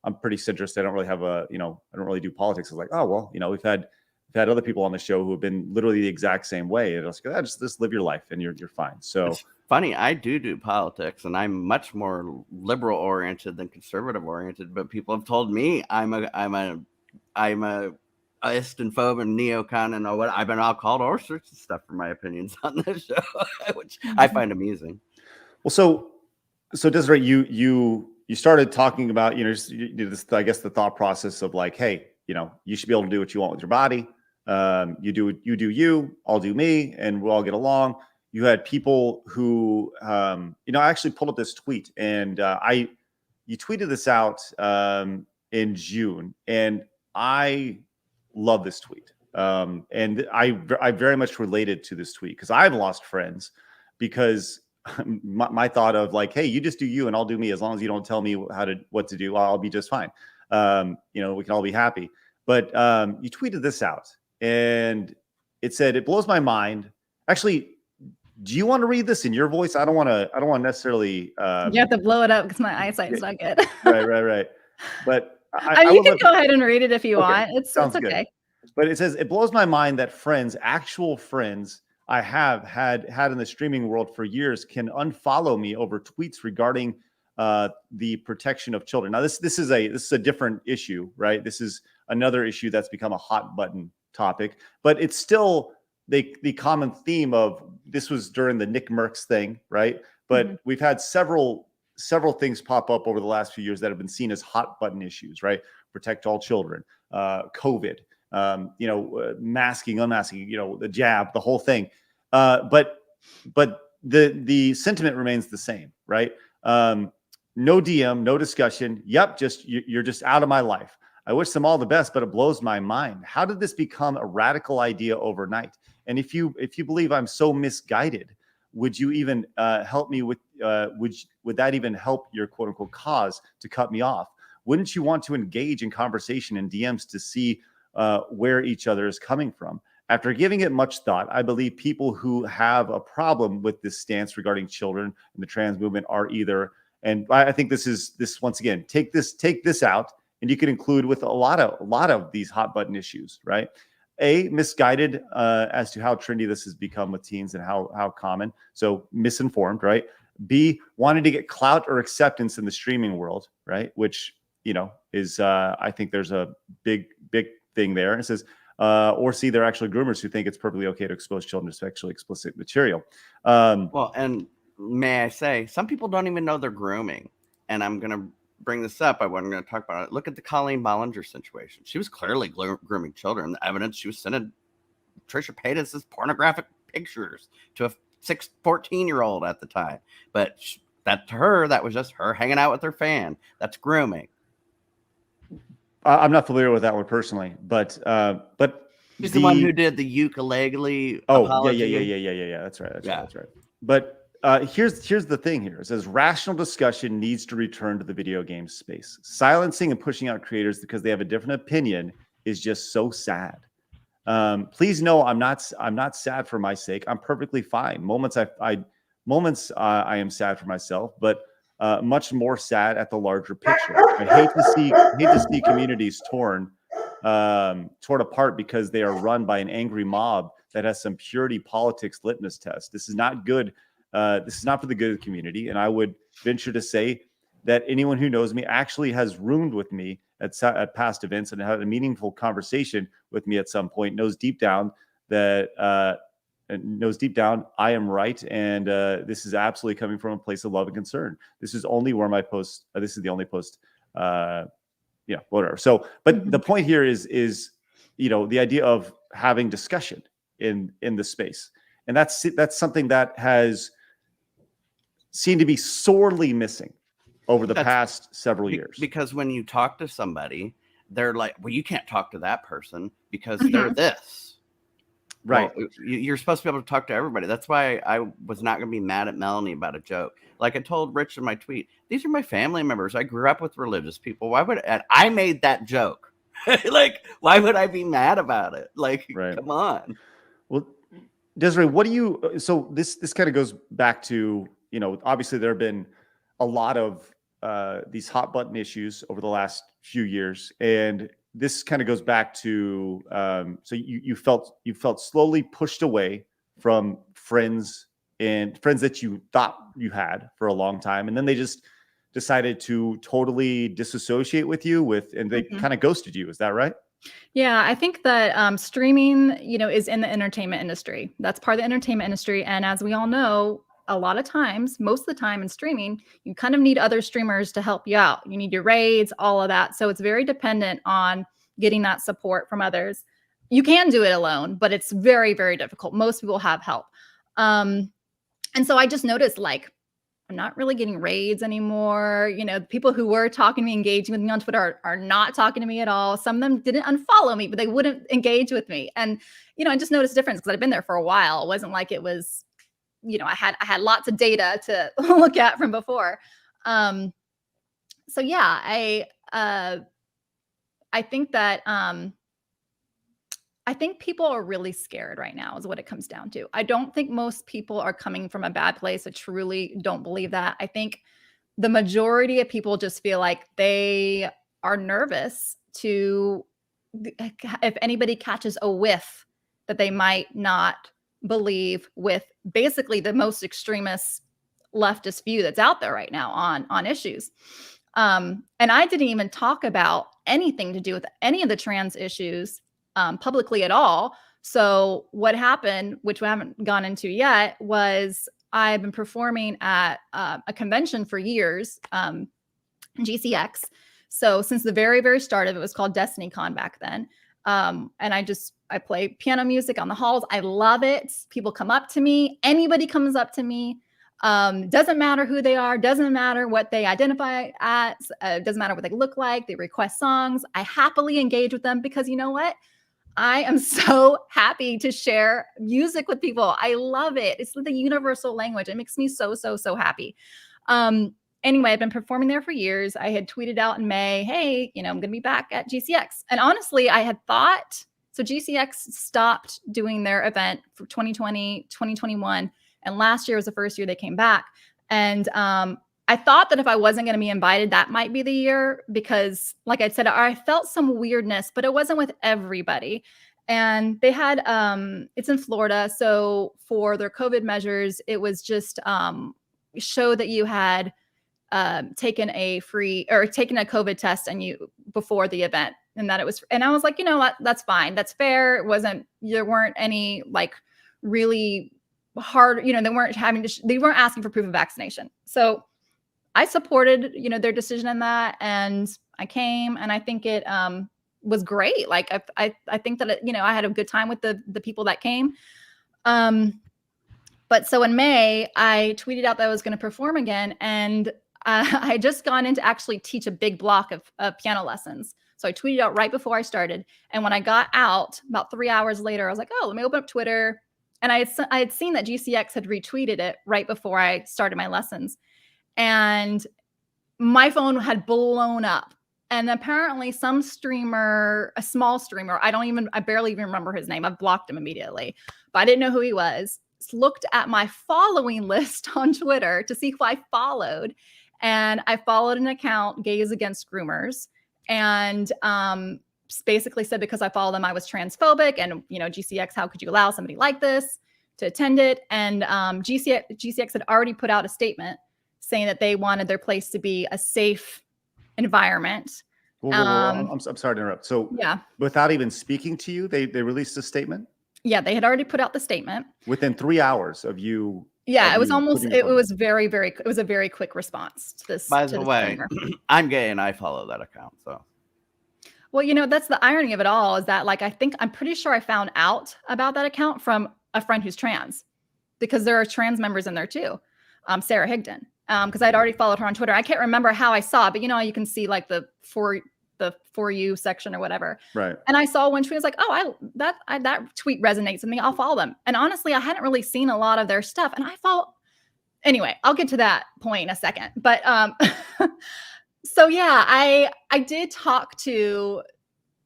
I'm pretty centrist, I don't really have I don't really do politics. I was like, oh, well, we've had other people on the show who have been literally the exact same way. And I was like, just live your life and you're fine. So it's funny, I do politics, and I'm much more liberal oriented than conservative oriented. But people have told me I'm a ist and phobe and neocon and all what. I've been all called all sorts of stuff for my opinions on this show, which I find amusing. Well, so Desiree, you started talking about this, I guess, the thought process of like, hey, you should be able to do what you want with your body. You do you, I'll do me, and we'll all get along. You had people who, I actually pulled up this tweet, and you tweeted this out in June, and I love this tweet. And I very much related to this tweet, because I've lost friends because my thought of like, hey, you just do you and I'll do me, as long as you don't tell me what to do, I'll be just fine. We can all be happy. But you tweeted this out, and it said, it blows my mind. Actually, do you want to read this in your voice? I don't want to necessarily. You have to blow it up because my eyesight is not good. Right. But you can go ahead and read it if you want. It's okay. Good. But it says, it blows my mind that actual friends I have had in the streaming world for years, can unfollow me over tweets regarding the protection of children. Now, this is a different issue, right? This is another issue that's become a hot button topic, but it's still the common theme of this was during the Nick Merckx thing, right? But we've had several things pop up over the last few years that have been seen as hot button issues, right? Protect all children, COVID, masking, unmasking, the jab, the whole thing. But the sentiment remains the same, right? No DM, no discussion. Yep, you're just out of my life. I wish them all the best, but it blows my mind. How did this become a radical idea overnight? And if you believe I'm so misguided, would you even help me with? Would that even help your quote unquote cause to cut me off? Wouldn't you want to engage in conversation and DMs to see where each other is coming from? After giving it much thought, I believe people who have a problem with this stance regarding children and the trans movement are either, and I think this once again, take this out, and you can include with a lot of these hot button issues, right? A, misguided as to how trendy this has become with teens and how common, so misinformed, right? B, wanting to get clout or acceptance in the streaming world, right? Which is I think there's a big thing there. It says. Or C, they're actually groomers who think it's perfectly okay to expose children to sexually explicit material. Well, and may I say, some people don't even know they're grooming. And I'm going to bring this up. I wasn't going to talk about it. Look at the Colleen Bollinger situation. She was clearly grooming children. The evidence, she was sending Trisha Paytas's pornographic pictures to a 14-year-old at the time. But that to her, that was just her hanging out with her fan. That's grooming. I'm not familiar with that one personally, but she's the one who did the ukulele. Oh, apology. yeah. That's right. That's right. But here's the thing here. It says rational discussion needs to return to the video game space. Silencing and pushing out creators because they have a different opinion is just so sad. Please know I'm not sad for my sake. I'm perfectly fine. Moments I am sad for myself, but much more sad at the larger picture. I hate to see communities torn apart because they are run by an angry mob that has some purity politics litmus test. This is not good. This is not for the good of the community. And I would venture to say that anyone who knows me actually has roomed with me at past events and had a meaningful conversation with me at some point, knows deep down I am right, and this is absolutely coming from a place of love and concern. This is only where my post. This is the only post. Whatever. So, but the point here is the idea of having discussion in the space, and that's something that has seemed to be sorely missing over the past several years. Because when you talk to somebody, they're like, "Well, you can't talk to that person because they're this." Right. Well, you're supposed to be able to talk to everybody. That's why I was not going to be mad at Melanie about a joke. Like I told Rich in my tweet, these are my family members. I grew up with religious people. And I made that joke. Like, why would I be mad about it? Like, Come on. Well, Desiree, so this kind of goes back to, obviously there have been a lot of these hot button issues over the last few years. And this kind of goes back to so you felt slowly pushed away from friends that you thought you had for a long time, and then they just decided to totally disassociate with you and they kind of ghosted you. Is that right? Yeah, I think that streaming, is in the entertainment industry. That's part of the entertainment industry, and as we all know, a lot of times, most of the time in streaming, you kind of need other streamers to help you out. You need your raids, all of that. So it's very dependent on getting that support from others. You can do it alone, but it's very, very difficult. Most people have help. And so I just noticed, like, I'm not really getting raids anymore. People who were talking to me, engaging with me on Twitter are not talking to me at all. Some of them didn't unfollow me, but they wouldn't engage with me. And, I just noticed a difference because I've been there for a while. It wasn't like it was, I had lots of data to look at from before. So yeah, I think that I think people are really scared right now is what it comes down to. I don't think most people are coming from a bad place. I truly don't believe that. I think the majority of people just feel like they are nervous to, if anybody catches a whiff that they might not believe with basically the most extremist leftist view that's out there right now on issues. And I didn't even talk about anything to do with any of the trans issues publicly at all. So what happened, which we haven't gone into yet, was I've been performing at a convention for years, GCX. So since the very, very start of it, was called DestinyCon back then. And I play piano music on the halls. I love it. People come up to me. Anybody comes up to me. Doesn't matter who they are. Doesn't matter what they identify as. Doesn't matter what they look like. They request songs. I happily engage with them because you know what? I am so happy to share music with people. I love it. It's the universal language. It makes me so, so, so happy. Anyway, I've been performing there for years. I had tweeted out in May, hey, I'm going to be back at GCX. And honestly, I had thought, so GCX stopped doing their event for 2020, 2021. And last year was the first year they came back. And I thought that if I wasn't going to be invited, that might be the year because, like I said, I felt some weirdness, but it wasn't with everybody. And they had, it's in Florida. So for their COVID measures, it was just show that you had taken a COVID test before the event, and that it was, and I was like, what, that's fine. That's fair. There weren't any like really hard, they weren't asking for proof of vaccination. So I supported, their decision in that, and I came, and I think it was great. Like I think that I had a good time with the people that came. But so in May, I tweeted out that I was going to perform again, and I had just gone in to actually teach a big block of piano lessons. So I tweeted out right before I started, and when I got out about 3 hours later, I was like, oh, let me open up Twitter, and I had seen that GCX had retweeted it right before I started my lessons. And my phone had blown up. And apparently some streamer, a small streamer, I barely even remember his name. I've blocked him immediately, but I didn't know who he was. Looked at my following list on Twitter to see who I followed. And I followed an account, Gays Against Groomers. And basically said because I followed them, I was transphobic. And, GCX, how could you allow somebody like this to attend it? And GCX had already put out a statement saying that they wanted their place to be a safe environment. I'm sorry to interrupt. So yeah, without even speaking to you, they released a statement? Yeah, they had already put out the statement. Within 3 hours of you. Yeah, it was a very quick response to this. By the way, I'm gay and I follow that account. So. Well, that's the irony of it all is that I'm pretty sure I found out about that account from a friend who's trans because there are trans members in there too. Sarah Higdon. Because I'd already followed her on Twitter. I can't remember how I saw it, but you can see like the for you section or whatever. Right. And I saw one tweet. I was like, oh, that tweet resonates with me. I'll follow them. And honestly, I hadn't really seen a lot of their stuff. And I follow. Anyway, I'll get to that point in a second. But so yeah, I did talk to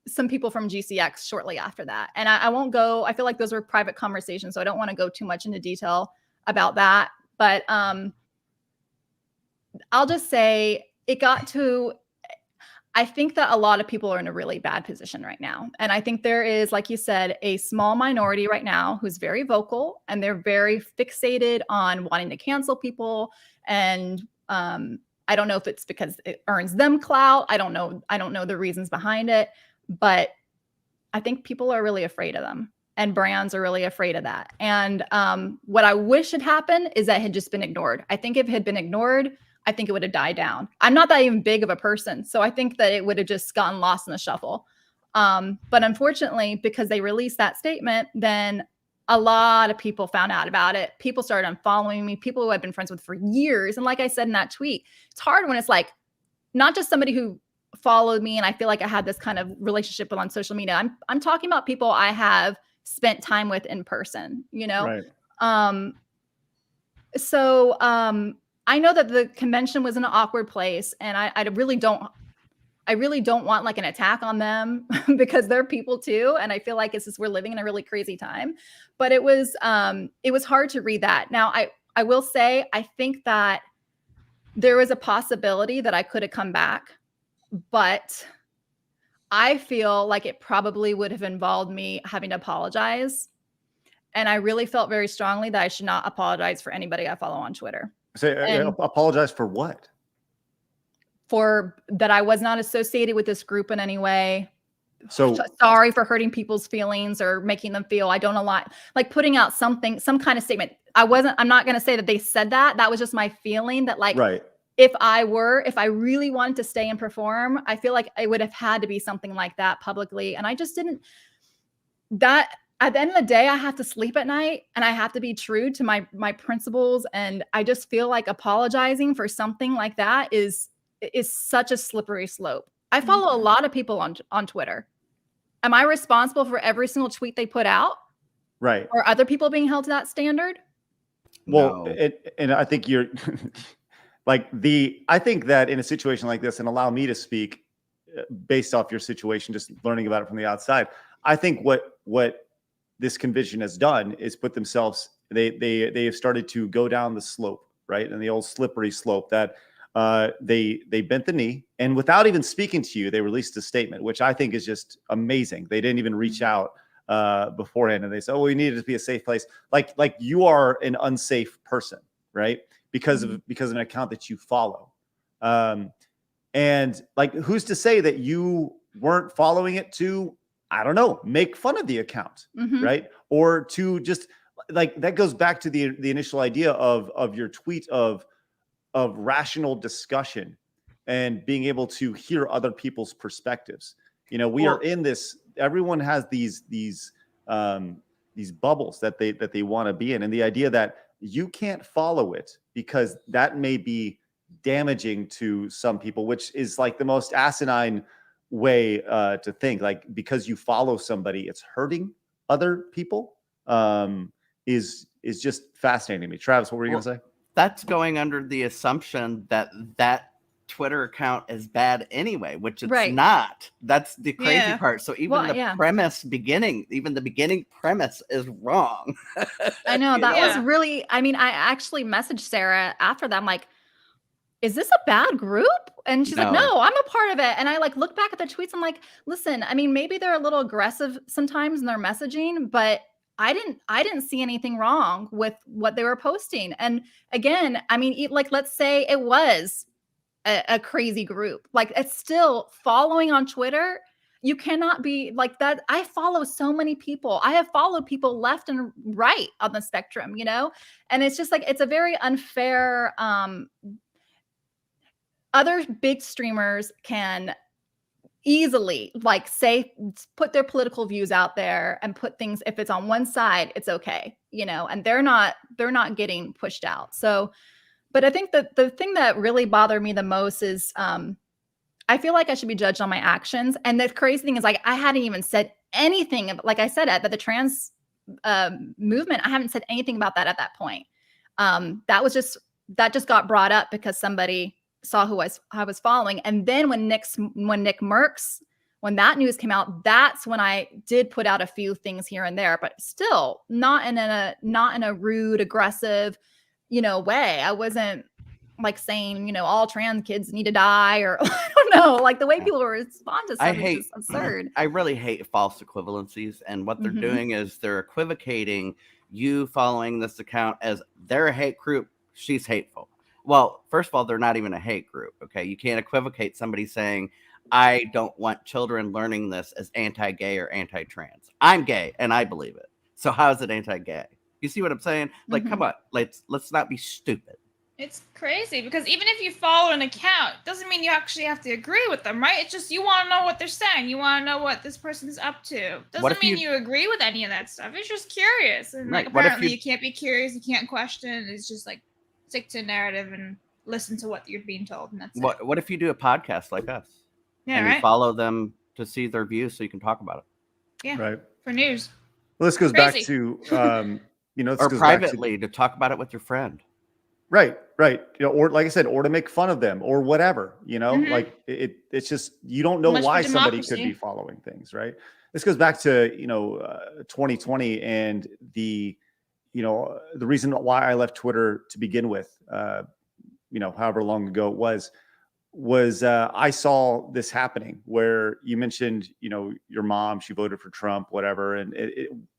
some people from GCX shortly after that. And I won't go. I feel like those were private conversations, so I don't want to go too much into detail about that. But I'll just say it got to, I think that a lot of people are in a really bad position right now. And I think there is, like you said, a small minority right now who's very vocal and they're very fixated on wanting to cancel people. And I don't know if it's because it earns them clout. I don't know the reasons behind it, but I think people are really afraid of them. And brands are really afraid of that. And what I wish had happened is that it had just been ignored. I think if it had been ignored, I think it would have died down. I'm not that even big of a person. So I think that it would have just gotten lost in the shuffle. But unfortunately, because they released that statement, then a lot of people found out about it. People started unfollowing me, people who I've been friends with for years. And like I said in that tweet, it's hard when it's like, not just somebody who followed me and I feel like I had this kind of relationship with on social media. I'm talking about people I have spent time with in person, Right. So I know that the convention was in an awkward place, and I really don't want like an attack on them because they're people too. And I feel like we're living in a really crazy time, but it was hard to read that. Now I will say, I think that there was a possibility that I could have come back, but I feel like it probably would have involved me having to apologize. And I really felt very strongly that I should not apologize for anybody I follow on Twitter. Say, And apologize for what? for that I was not associated with this group in any way. So Sorry for hurting people's feelings or making them feel I don't align, like putting out something, some kind of statement. I'm not going to say that they said that. That was just my feeling that like, right. if I really wanted to stay and perform, I feel like it would have had to be something like that publicly. And I just didn't, that at the end of the day, I have to sleep at night and I have to be true to my principles. And I just feel like apologizing for something like that is such a slippery slope. I follow a lot of people on Twitter. Am I responsible for every single tweet they put out? Right. Or other people being held to that standard? Well, No. and I think you're I think that in a situation like this, and allow me to speak based off your situation, just learning about it from the outside, I think what this convention has done is put themselves, they have started to go down the slope, right? And the old slippery slope that they bent the knee, and without even speaking to you, they released a statement, which I think is just amazing. They didn't even reach out beforehand, and they said, "Oh, we need it to be a safe place." Like you are an unsafe person, right? Because of an account that you follow, and like who's to say that you weren't following it to, I don't know, make fun of the account, right? Or to just like, that goes back to the initial idea of your tweet of rational discussion and being able to hear other people's perspectives. You know, we are in this, everyone has these bubbles that they want to be in. And the idea that you can't follow it because that may be damaging to some people, which is like the most asinine way to think. Like, because you follow somebody, it's hurting other people, is just fascinating to me. Travis, what were you going to say? That's going under the assumption that that Twitter account is bad anyway, which it's not. That's the crazy part. So even the beginning premise is wrong. I know that was really, I mean, I actually messaged Sarah after that. I'm like, is this a bad group? And she's like, no, I'm a part of it. And I like look back at the tweets. I'm like, listen, I mean, maybe they're a little aggressive sometimes in their messaging, but I didn't see anything wrong with what they were posting. And again, I mean, like, let's say it was a crazy group, like it's still following on Twitter. You cannot be like that. I follow so many people. I have followed people left and right on the spectrum, you know? And it's just like, it's a very unfair, other big streamers can easily like say, put their political views out there and put things, if it's on one side, it's okay, you know, and they're not getting pushed out. So, but I think that the thing that really bothered me the most is I feel like I should be judged on my actions. And the crazy thing is, like, I hadn't even said anything, like I said, about the trans movement. I haven't said anything about that at that point. That just got brought up because somebody saw who I was following. And then when Nick Merckx, when that news came out, that's when I did put out a few things here and there, but still not in a rude, aggressive, you know, way. I wasn't like saying, you know, all trans kids need to die, or I don't know, like the way people respond to something is absurd. I really hate false equivalencies. And what they're doing is they're equivocating you following this account as they're a hate group, she's hateful. Well, first of all, they're not even a hate group. Okay. You can't equivocate somebody saying, I don't want children learning this as anti-gay or anti-trans. I'm gay and I believe it. So how is it anti-gay? You see what I'm saying? Like, come on, let's not be stupid. It's crazy because even if you follow an account, doesn't mean you actually have to agree with them, right? It's just you want to know what they're saying. You want to know what this person's up to. Doesn't mean you agree with any of that stuff. It's just curious. And like, apparently you can't be curious. You can't question. It's just like stick to narrative and listen to what you're being told. And that's it. What if you do a podcast like us? Yeah, and you follow them to see their views so you can talk about it. Yeah, right. For news. Well, this goes back to, you know, or privately to talk about it with your friend. Right. You know, or like I said, or to make fun of them or whatever, you know, like it's just, you don't know why somebody could be following things, right? This goes back to, you know, 2020 and the reason why I left Twitter to begin with, you know, however long ago it was I saw this happening where you mentioned, you know, your mom, she voted for Trump, whatever, and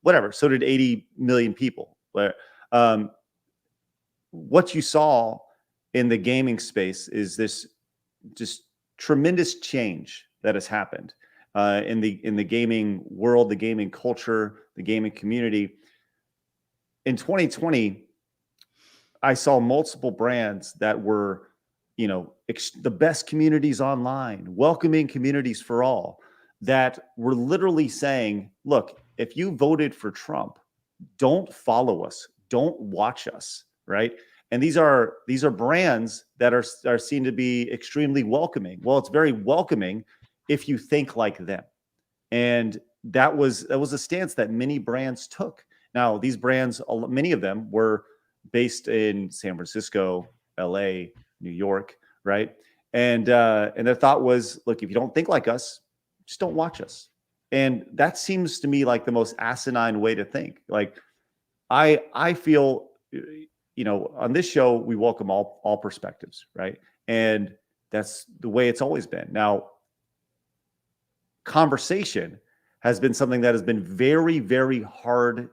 whatever. So did 80 million people. But what you saw in the gaming space is this just tremendous change that has happened in the gaming world, the gaming culture, the gaming community. In 2020, I saw multiple brands that were, the best communities online, welcoming communities for all, that were literally saying, look, if you voted for Trump, don't follow us, don't watch us, right? And these are brands that are seen to be extremely welcoming. Well, it's very welcoming if you think like them. And that was a stance that many brands took. Now, these brands, many of them were based in San Francisco, LA, New York, right? And their thought was, look, if you don't think like us, just don't watch us. And that seems to me like the most asinine way to think. Like, I feel, on this show, we welcome all perspectives, right? And that's the way it's always been. Now, conversation has been something that has been very, very hard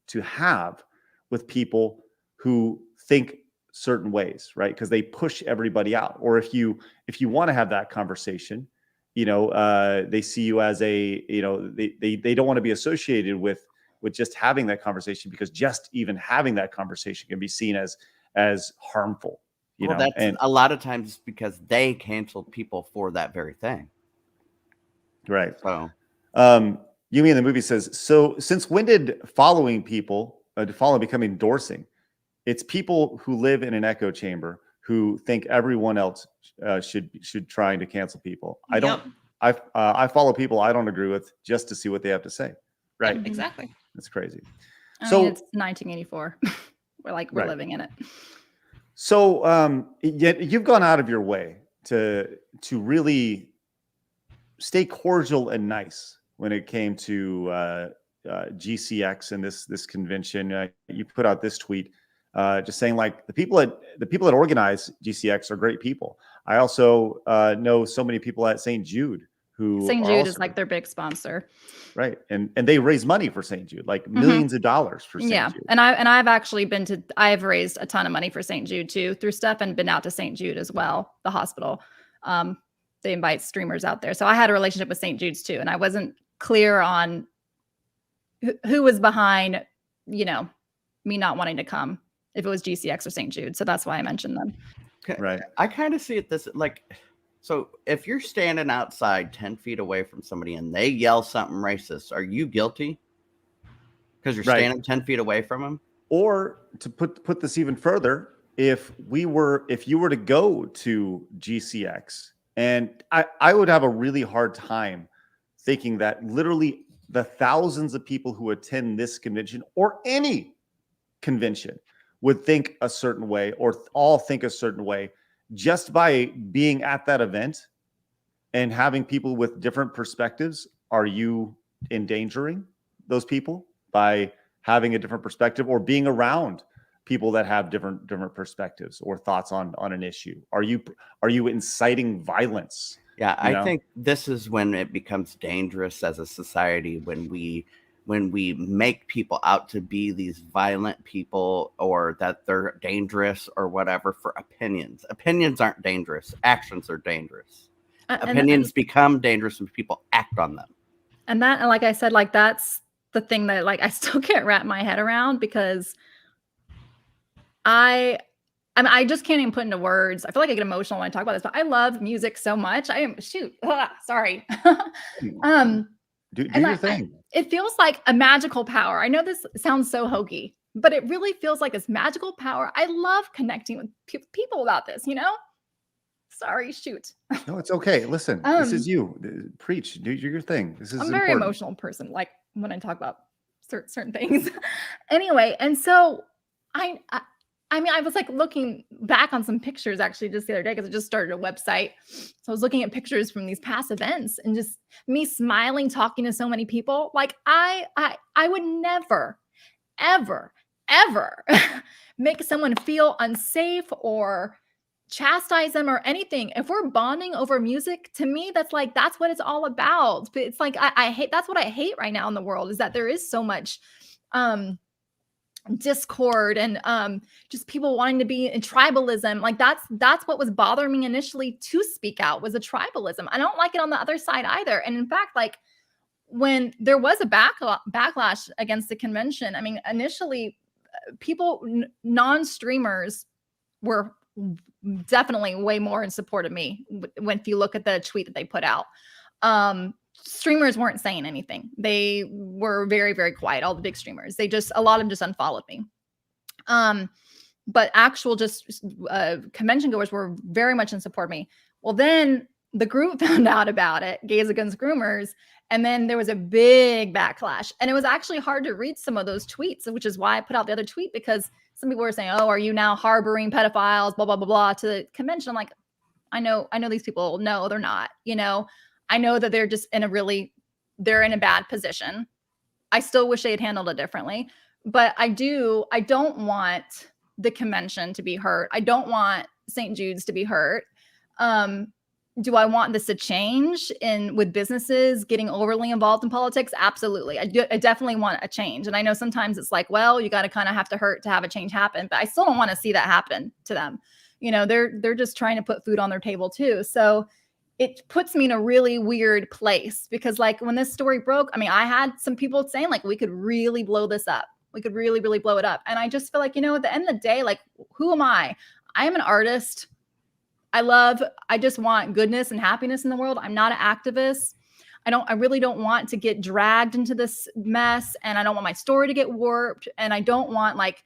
to have with people who think certain ways, right? Because they push everybody out. Or if you want to have that conversation, they see you as they don't want to be associated with just having that conversation, because just even having that conversation can be seen as harmful. And a lot of times because they canceled people for that very thing. Right. So, Yumi in the movie says, so since when did following become endorsing? It's people who live in an echo chamber who think everyone else should try to cancel people. I follow people I don't agree with just to see what they have to say. Right. Yep, exactly. That's crazy. I So mean, it's 1984. we're Right. living in it. So yet you've gone out of your way to really stay cordial and nice when it came to GCX and this convention. You put out this tweet just saying, like, the people that organize GCX are great people. I also know so many people at St. Jude who St. are Jude also, is like their big sponsor. right, and they raise money for St. Jude, like millions of dollars for St. Jude. And I've actually I've raised a ton of money for St. Jude too through stuff, and been out to St. Jude as well, the hospital. They invite streamers out there. So I had a relationship with St. Jude's too. And I wasn't clear on who was behind, me not wanting to come, if it was GCX or St. Jude. So that's why I mentioned them. okay. Right. I kind of see it this so if you're standing outside 10 feet away from somebody and they yell something racist, are you guilty? Because you're standing 10 feet away from them? Or to put this even further, if you were to go to GCX, and I would have a really hard time thinking that literally the thousands of people who attend this convention or any convention would think a certain way or all think a certain way just by being at that event and having people with different perspectives. Are you endangering those people by having a different perspective or being around people that have different perspectives or thoughts on an issue? Are you inciting violence? Yeah, I think this is when it becomes dangerous as a society, when we make people out to be these violent people, or that they're dangerous or whatever for opinions. Opinions aren't dangerous. Actions are dangerous. Opinions become dangerous when people act on them. And like I said, like, that's the thing that, like, I still can't wrap my head around, because I just can't even put into words. I feel like I get emotional when I talk about this, but I love music so much. Sorry. Do your thing. It feels like a magical power. I know this sounds so hokey, but it really feels like this magical power. I love connecting with people about this, Sorry, shoot. No, it's okay. Listen, this is you. Preach. Do your thing. This is I'm a very important. emotional person, like, when I talk about certain things. Anyway, and so I was like looking back on some pictures actually just the other day, because I just started a website. So I was looking at pictures from these past events, and just me smiling, talking to so many people. Like, I would never, ever, ever make someone feel unsafe or chastise them or anything. If we're bonding over music, to me, that's what it's all about. But it's like, I hate, that's what I hate right now in the world, is that there is so much discord and just people wanting to be in tribalism. Like that's what was bothering me initially to speak out, was a tribalism. I don't like it on the other side either. And in fact, like when there was a backlash against the convention, I mean, initially people, non-streamers were definitely way more in support of me when, if you look at the tweet that they put out. Streamers weren't saying anything. They were very, very quiet. All the big streamers, a lot of them just unfollowed me. But actual just convention goers were very much in support of me. Well, then the group found out about it, Gays Against Groomers, and then there was a big backlash. And it was actually hard to read some of those tweets, which is why I put out the other tweet, because some people were saying, oh, are you now harboring pedophiles, blah, blah, blah, blah, to the convention. I'm like, I know these people. No, they're not. I know that they're just they're in a bad position. I still wish they had handled it differently, but I don't want the convention to be hurt. I don't want St. Jude's to be hurt. Do I want this to change with businesses getting overly involved in politics? Absolutely. I definitely want a change. And I know sometimes it's like, well, you got to kind of have to hurt to have a change happen, but I still don't want to see that happen to them. They're just trying to put food on their table too. So it puts me in a really weird place, because like when this story broke, I mean, I had some people saying like, we could really blow this up. We could really, really blow it up. And I just feel like, at the end of the day, like, who am I? I am an artist. I just want goodness and happiness in the world. I'm not an activist. I really don't want to get dragged into this mess, and I don't want my story to get warped, and I don't want like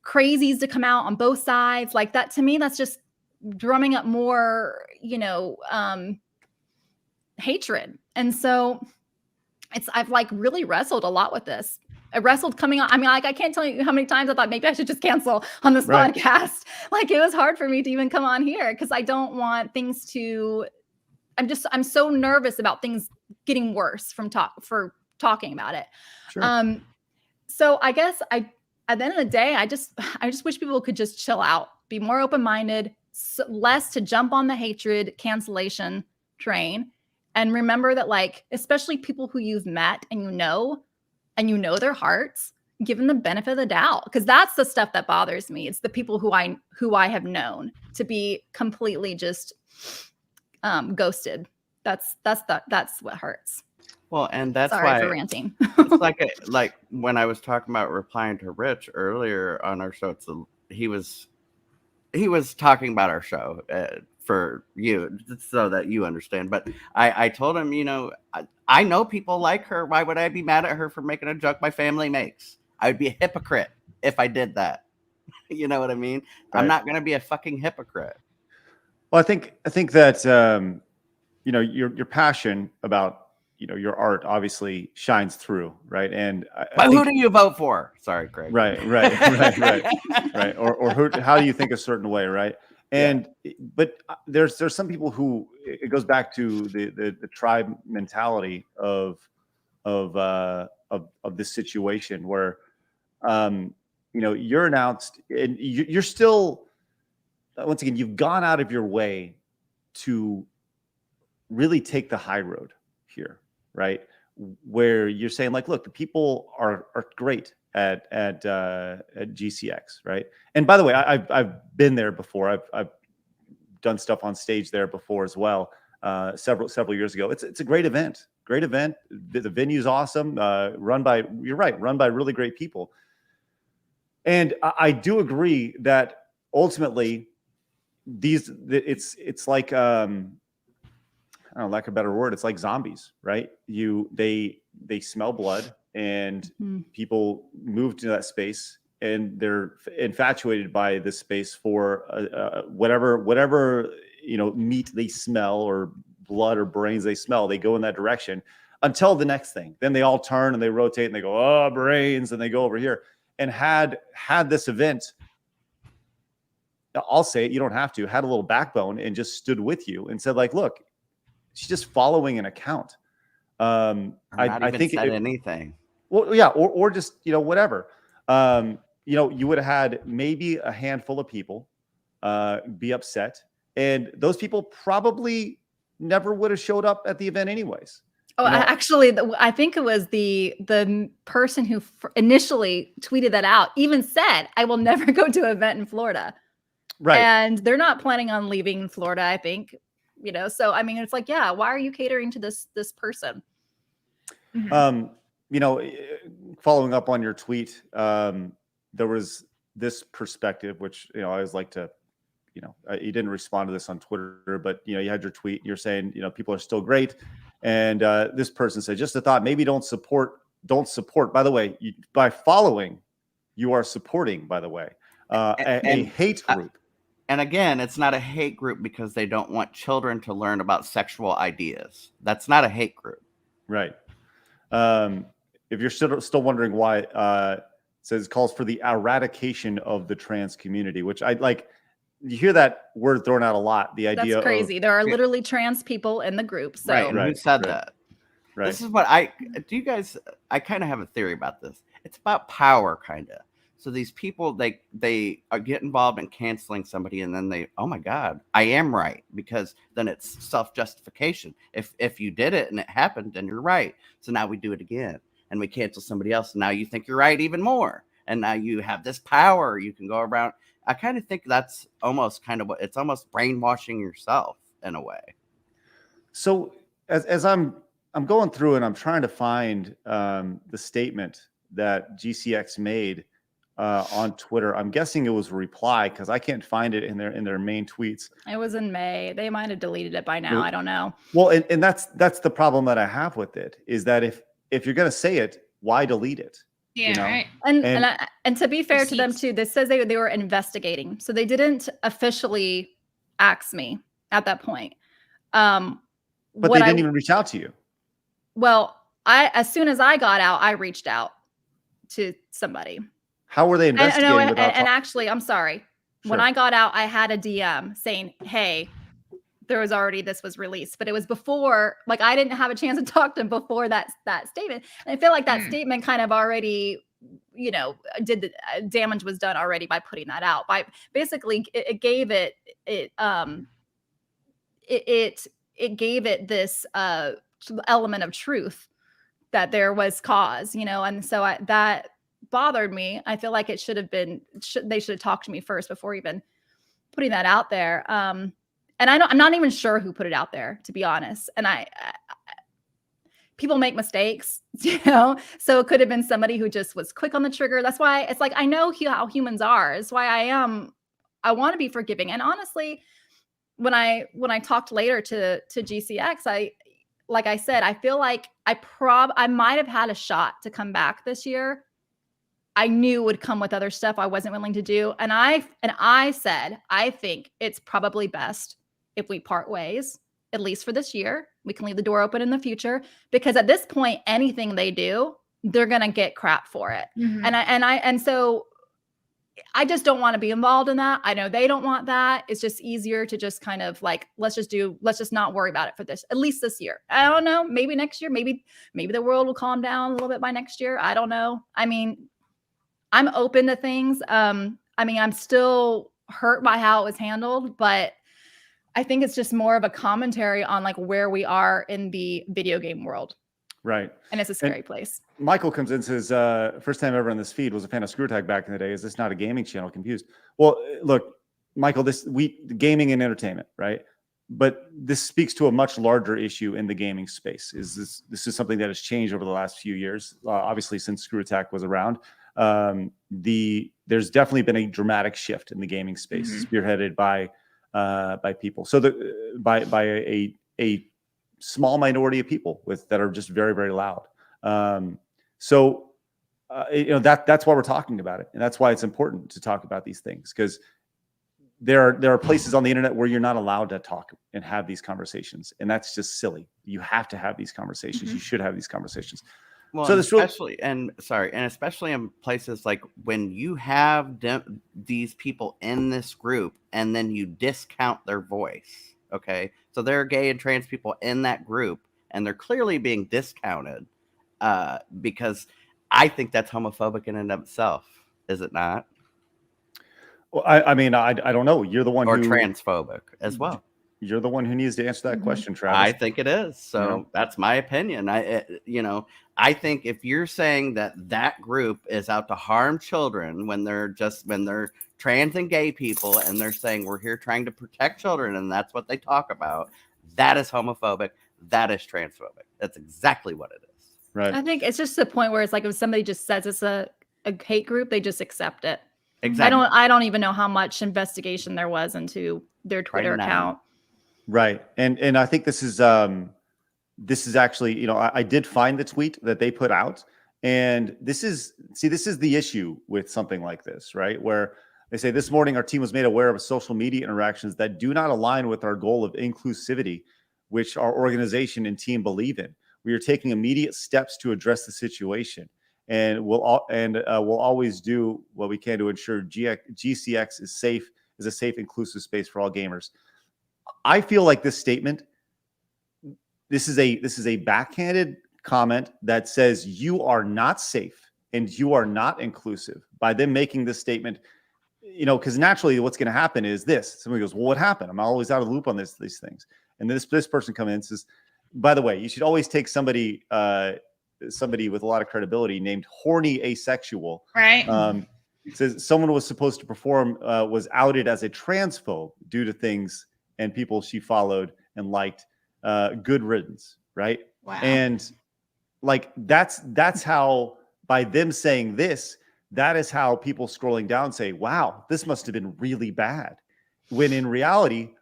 crazies to come out on both sides. Like that, to me, that's just drumming up more, hatred. And so I've like really wrestled a lot with this. I wrestled coming on. I mean, like, I can't tell you how many times I thought maybe I should just cancel on this podcast. Like, it was hard for me to even come on here, because I don't want things to, I'm so nervous about things getting worse for talking about it. Sure. So I guess at the end of the day, I just wish people could just chill out, be more open-minded, less to jump on the hatred cancellation train, and remember that, like, especially people who you've met and you know their hearts, give them the benefit of the doubt, because that's the stuff that bothers me. It's the people who I have known to be completely just ghosted. That's what hurts. Well, and that's Sorry why for ranting. It's like when I was talking about replying to Rich earlier on our show, he was talking about our show for you, so that you understand. But I told him, I know people like her. Why would I be mad at her for making a joke my family makes? I would be a hypocrite if I did that. You know what I mean? Right. I'm not going to be a fucking hypocrite. Well, I think that your passion about your art obviously shines through, right? And but who do you vote for? Sorry, Craig. Right. Or how do you think a certain way, right? And but there's some people who, it goes back to the tribe mentality of this situation where you're announced, and you're still, once again, you've gone out of your way to really take the high road here, right? Where you're saying, like, look, the people are great at GCX, right? And by the way, I've been there before. I've done stuff on stage there before as well, several years ago. It's a great event. The venue's awesome. Run by really great people. And I do agree that ultimately it's like, I don't know, lack of a better word, it's like zombies, right? They smell blood, and people move to that space, and they're infatuated by this space for whatever meat they smell, or blood or brains they smell. They go in that direction until the next thing. Then they all turn and they rotate and they go, oh, brains, and they go over here. And had this event, I'll say it, you don't have to, had a little backbone and just stood with you and said, like, look, she's just following an account. I think said anything. Well, yeah, or just whatever. You would have had maybe a handful of people be upset, and those people probably never would have showed up at the event anyways. Oh, actually, I think it was the person who initially tweeted that out even said, "I will never go to an event in Florida." Right. And they're not planning on leaving Florida, I think. So I mean, it's like, yeah, why are you catering to this person? Mm-hmm. Following up on your tweet, there was this perspective, which I always like to, you didn't respond to this on Twitter, but you had your tweet. You're saying people are still great, and this person said, just a thought, maybe don't support. By the way, by following, you are supporting. By the way, a hate group. And again, it's not a hate group because they don't want children to learn about sexual ideas. That's not a hate group. Right. If you're still wondering why, it says calls for the eradication of the trans community, which I like. You hear that word thrown out a lot. The idea that's crazy. There are literally trans people in the group. So. Right. And who said that? Right. This is what I kind of have a theory about this. It's about power, kind of. So these people, they get involved in canceling somebody, and then oh my God, I am right, because then it's self-justification. If you did it and it happened, then you're right. So now we do it again, and we cancel somebody else, and now you think you're right even more, and now you have this power. You can go around. I kind of think that's almost kind of it's almost brainwashing yourself in a way. So as I'm going through and I'm trying to find the statement that GCX made on Twitter. I'm guessing it was a reply because I can't find it in their main tweets. It was in May. They might have deleted it by now. I don't know. Well, and that's the problem that I have with it, is that if you're going to say it, why delete it? Yeah, right. And to be fair to them too, this says they were investigating, so they didn't officially ask me at that point. But they didn't even reach out to you. Well, as soon as I got out, I reached out to somebody. How were they investigating? And actually, I'm sorry. Sure. When I got out, I had a DM saying, "Hey, this was released," but it was before. Like, I didn't have a chance to talk to him before that statement. And I feel like that statement kind of already, did the damage was done already by putting that out. By basically, it gave it gave it this element of truth that there was cause, and so that bothered me. I feel like it should have been, they should have talked to me first before even putting that out there. And I'm not even sure who put it out there, to be honest. And people make mistakes, so it could have been somebody who just was quick on the trigger. That's why it's like, I know how humans are. It's why I want to be forgiving. And honestly, when I talked later to GCX, like I said, I feel like I might have had a shot to come back this year. I knew would come with other stuff I wasn't willing to do. And I said, I think it's probably best if we part ways, at least for this year. We can leave the door open in the future, because at this point, anything they do, they're going to get crap for it. Mm-hmm. And so I just don't want to be involved in that. I know they don't want that. It's just easier to just kind of like, let's just not worry about it for this, at least this year. I don't know. Maybe next year, maybe the world will calm down a little bit by next year. I don't know. I mean, I'm open to things. I'm still hurt by how it was handled, but I think it's just more of a commentary on like where we are in the video game world. Right. And it's a scary place. Michael comes in and says, first time ever on this feed, was a fan of Screw Attack back in the day. Is this not a gaming channel? Confused. Well, look, Michael, gaming and entertainment, right? But this speaks to a much larger issue in the gaming space. This is something that has changed over the last few years, obviously since Screw Attack was around. There's definitely been a dramatic shift in the gaming space, spearheaded by people. So by a small minority of people that are just very, very loud. That's why we're talking about it, and that's why it's important to talk about these things, because there are places on the internet where you're not allowed to talk and have these conversations, and that's just silly. You have to have these conversations. You should have these conversations. Well, so especially in places like when you have these people in this group and then you discount their voice. Okay, so there are gay and trans people in that group, and they're clearly being discounted because I think that's homophobic in and of itself. Is it not? Well, I mean, I don't know. You're the one or transphobic as well. you're the one who needs to answer that question, I Travis. think it is. So that's my opinion. I think if you're saying that group is out to harm children when they're trans and gay people, and they're saying we're here trying to protect children, and that's what they talk about, that is homophobic. That is transphobic. That's exactly what it is. Right. I think it's just the point where it's like if somebody just says it's a hate group, they just accept it. Exactly. I don't even know how much investigation there was into their Twitter account. Right. And I think this is actually, I did find the tweet that they put out, and this is the issue with something like this, right? Where they say this morning our team was made aware of social media interactions that do not align with our goal of inclusivity, which our organization and team believe in. We are taking immediate steps to address the situation, and we'll always do what we can to ensure GCX is a safe, inclusive space for all gamers. I feel like this statement, this is a backhanded comment that says you are not safe and you are not inclusive by them making this statement. Because naturally, what's going to happen is this: somebody goes, "Well, what happened? I'm always out of the loop on these things." And then this person comes in and says, "By the way, you should always take somebody with a lot of credibility named horny asexual." Right. Says someone was supposed to perform was outed as a transphobe due to things and people she followed and liked. Good riddance, right? Wow. And like that's how, by them saying this, that is how people scrolling down say, "Wow, this must have been really bad," when in reality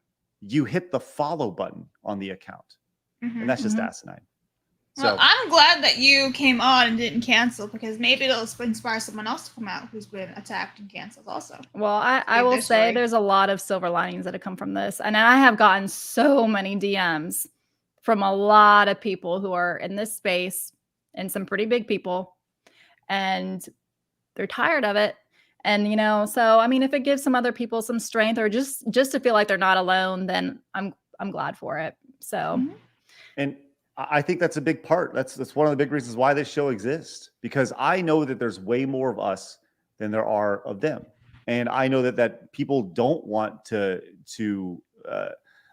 you hit the follow button on the account. And that's just asinine. Well, I'm glad that you came on and didn't cancel, because maybe it'll inspire someone else to come out who's been attacked and canceled also. Well, I will say there's a lot of silver linings that have come from this. And I have gotten so many DMs from a lot of people who are in this space, and some pretty big people, and they're tired of it. And, so, I mean, if it gives some other people some strength, or just to feel like they're not alone, then I'm glad for it. So. And I think that's a big part. That's one of the big reasons why this show exists, because I know that there's way more of us than there are of them. And I know that people don't want to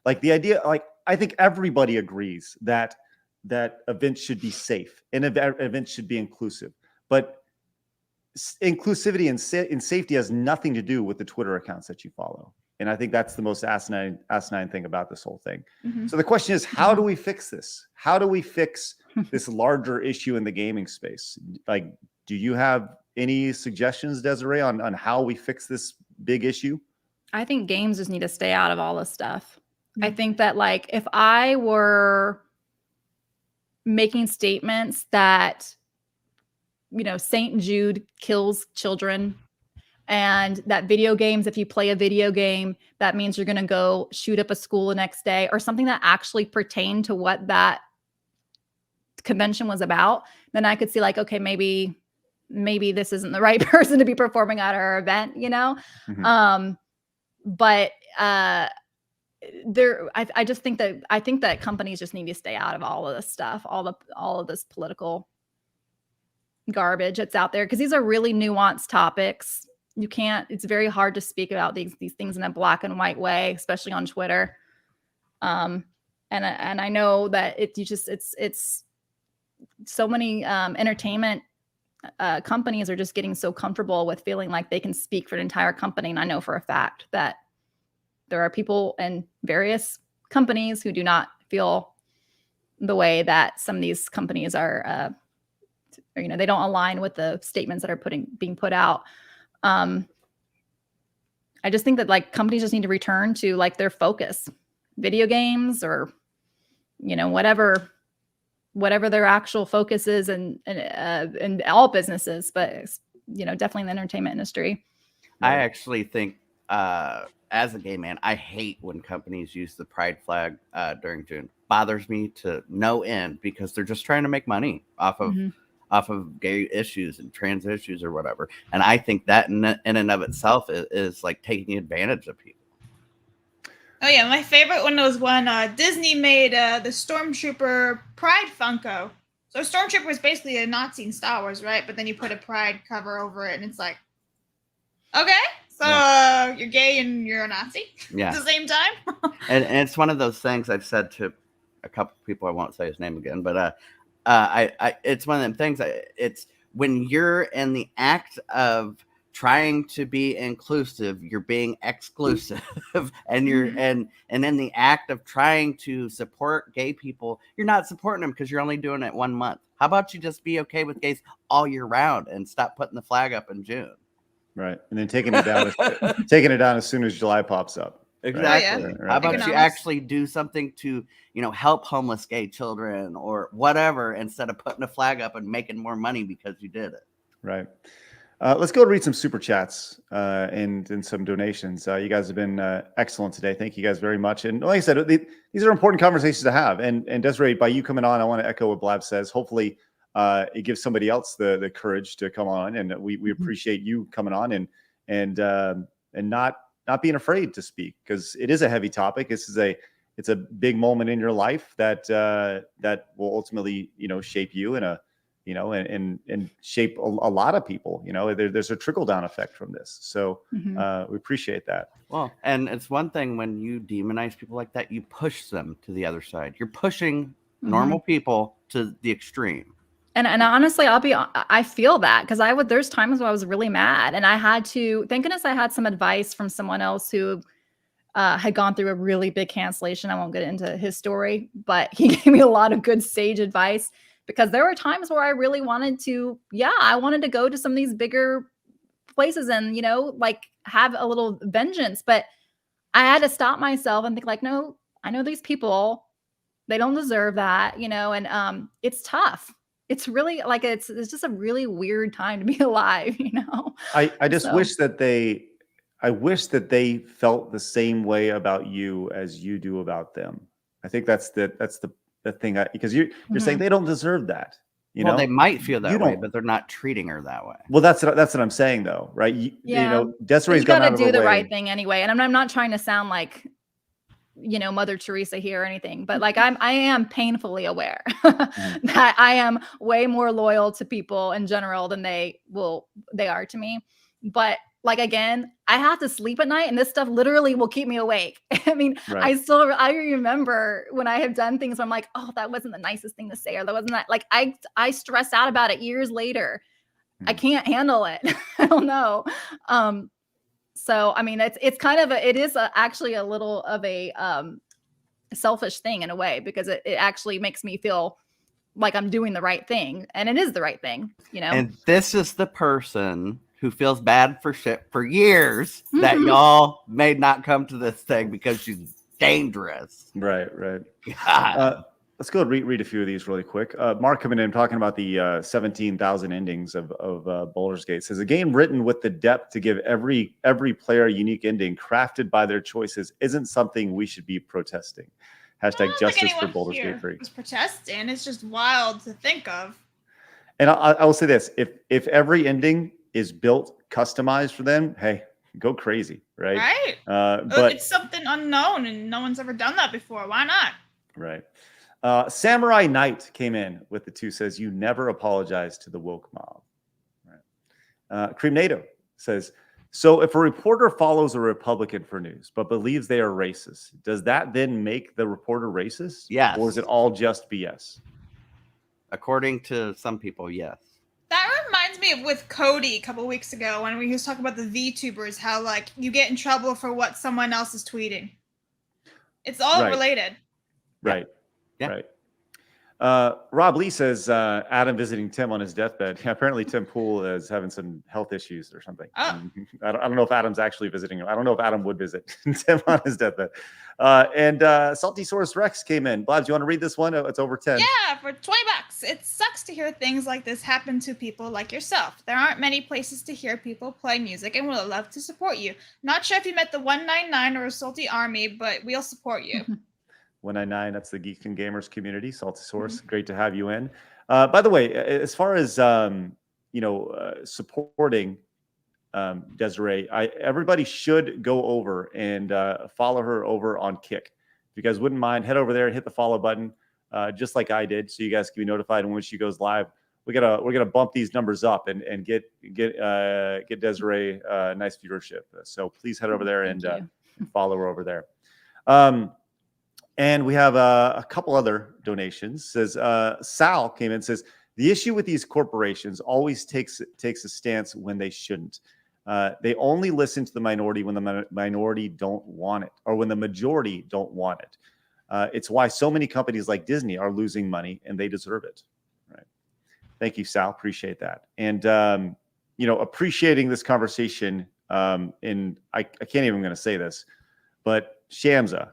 like the idea, like, I think everybody agrees that events should be safe and events should be inclusive, but inclusivity and safety has nothing to do with the Twitter accounts that you follow. And I think that's the most asinine thing about this whole thing. So the question is, how do we fix this? How do we fix this larger issue in the gaming space? Like, do you have any suggestions, Desiree, on how we fix this big issue? I think games just need to stay out of all this stuff. I think that, like, if I were making statements that, St. Jude kills children, and that video games, if you play a video game, that means you're going to go shoot up a school the next day, or something that actually pertained to what that convention was about, then I could see, like, okay, maybe this isn't the right person to be performing at our event, But I just think that companies just need to stay out of all of this stuff, all of this political garbage that's out there, because these are really nuanced topics. It's very hard to speak about these things in a black and white way, especially on Twitter. And I know that it's so many entertainment companies are just getting so comfortable with feeling like they can speak for an entire company. And I know for a fact that there are people in various companies who do not feel the way that some of these companies are, they don't align with the statements that are being put out. I just think that, like, companies just need to return to, like, their focus, video games, or, whatever their actual focus is, and all businesses, but, definitely in the entertainment industry. I actually think, as a gay man, I hate when companies use the pride flag during June. Bothers me to no end, because they're just trying to make money off of gay issues and trans issues or whatever. And I think that in and of itself is like taking advantage of people. Oh yeah, my favorite one was when Disney made the Stormtrooper Pride Funko. So Stormtrooper is basically a Nazi in Star Wars, right? But then you put a Pride cover over it, and it's like, okay. So you're gay and you're a Nazi Yeah. at the same time? And it's one of those things I've said to a couple people. I won't say his name again, but it's one of them things. It's when you're in the act of trying to be inclusive, you're being exclusive, and you're and in the act of trying to support gay people, you're not supporting them because you're only doing it 1 month. How about you just be okay with gays all year round and stop putting the flag up in June? Right. And then taking it down as soon as July pops up. Exactly. Oh, yeah. Right. How about you Economics. actually do something to, help homeless gay children or whatever, instead of putting a flag up and making more money because you did it? Right. Let's go read some super chats and some donations. You guys have been excellent today. Thank you guys very much. And like I said, these are important conversations to have. And Desiree, by you coming on, I want to echo what Blab says. Hopefully, it gives somebody else the courage to come on. And we appreciate you coming on and not being afraid to speak, because it is a heavy topic. It's a big moment in your life that will ultimately shape you and shape a lot of people. There's a trickle down effect from this. So we appreciate that. Well, and it's one thing when you demonize people like that, you push them to the other side. You're pushing normal people to the extreme. And honestly, I feel that because there's times where I was really mad, and I had to, thank goodness I had some advice from someone else who had gone through a really big cancellation. I won't get into his story, but he gave me a lot of good sage advice, because there were times where I really wanted to, I wanted to go to some of these bigger places and, have a little vengeance, but I had to stop myself and think like, no, I know these people, they don't deserve that, and it's tough. It's really it's just a really weird time to be alive, I just wish that they felt the same way about you as you do about them. I think that's the thing, because you're saying they don't deserve that. They might feel that way, but they're not treating her that way. Well, that's what I'm saying, though, right? Desiree's got to do the right thing anyway, and I'm not trying to sound like Mother Teresa here or anything, but I am painfully aware that I am way more loyal to people in general than they are to me. But again, I have to sleep at night, and this stuff literally will keep me awake. I mean, right. I remember when I have done things where I'm like, oh, that wasn't the nicest thing to say, or that wasn't that, I stress out about it years later. I can't handle it. I don't know. So, I mean, it's kind of actually a little of a selfish thing in a way, because it actually makes me feel like I'm doing the right thing, and it is the right thing, And this is the person who feels bad for shit for years that y'all may not come to this thing because she's dangerous. Right. God. Let's go read a few of these really quick. Mark coming in talking about the 17,000 endings of Baldur's Gate. Says a game written with the depth to give every player a unique ending crafted by their choices isn't something we should be protesting. Hashtag justice for Baldur's Gate 3. It's protesting. It's just wild to think of. And I will say this: if every ending is built, customized for them, hey, go crazy, right? Right. But it's something unknown, and no one's ever done that before. Why not? Right. Samurai Knight came in with the 2, says, you never apologize to the woke mob. Right. Cream NATO says, so if a reporter follows a Republican for news, but believes they are racist, does that then make the reporter racist? Yes. Or is it all just BS? According to some people, yes. That reminds me of with Cody a couple weeks ago when he was talking about the VTubers, how you get in trouble for what someone else is tweeting. It's all related. Right. Yeah. Right. Rob Lee says Adam visiting Tim on his deathbed. Yeah, apparently Tim Pool is having some health issues or something. Oh. I don't know if Adam's actually visiting him. I don't know if Adam would visit Tim on his deathbed. And Salty Source Rex came in. Blab, do you want to read this one? It's over 10. Yeah, for $20. It sucks to hear things like this happen to people like yourself. There aren't many places to hear people play music, and we'd love to support you. Not sure if you met the 199 or a Salty Army, but we'll support you. 199, that's the Geeks and Gamers community. Salty Source, great to have you in. By the way, as far as supporting Desiree, everybody should go over and follow her over on Kick. If you guys wouldn't mind, head over there and hit the follow button, just like I did, so you guys can be notified when she goes live. we're gonna bump these numbers up and get Desiree nice viewership. So please head over there and follow her over there. And we have a couple other donations. Says Sal came in and says the issue with these corporations always takes a stance when they shouldn't. They only listen to the minority when the minority don't want it, or when the majority don't want it. It's why so many companies like Disney are losing money, and they deserve it. Right? Thank you, Sal. Appreciate that. And appreciating this conversation. And I can't even going to say this, but Shamsa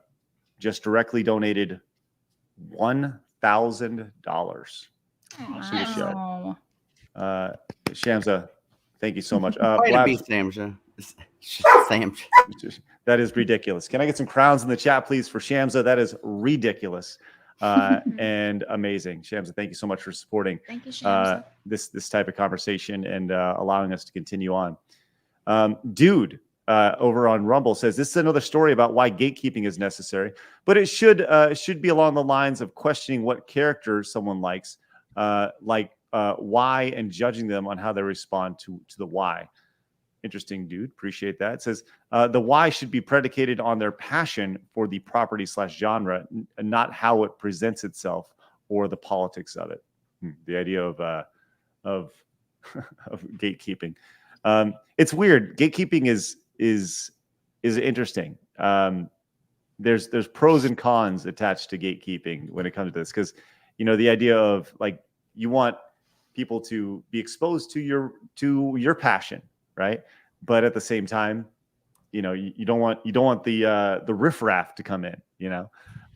just directly donated $1,000 to the show. Shamsa, thank you so much. Way to be Shamsa. Shamsa. That is ridiculous. Can I get some crowns in the chat, please, for Shamsa? That is ridiculous and amazing. Shamsa, thank you so much for supporting this type of conversation and allowing us to continue on. Dude over on Rumble says this is another story about why gatekeeping is necessary, but it should be along the lines of questioning what character someone likes, why, and judging them on how they respond to the why. Interesting, dude. Appreciate that. It says the why should be predicated on their passion for the property / genre, and not how it presents itself or the politics of it. The idea of gatekeeping. It's weird. Gatekeeping is interesting. There's pros and cons attached to gatekeeping when it comes to this, because the idea of like you want people to be exposed to your passion, right? But at the same time, you don't want the riffraff to come in.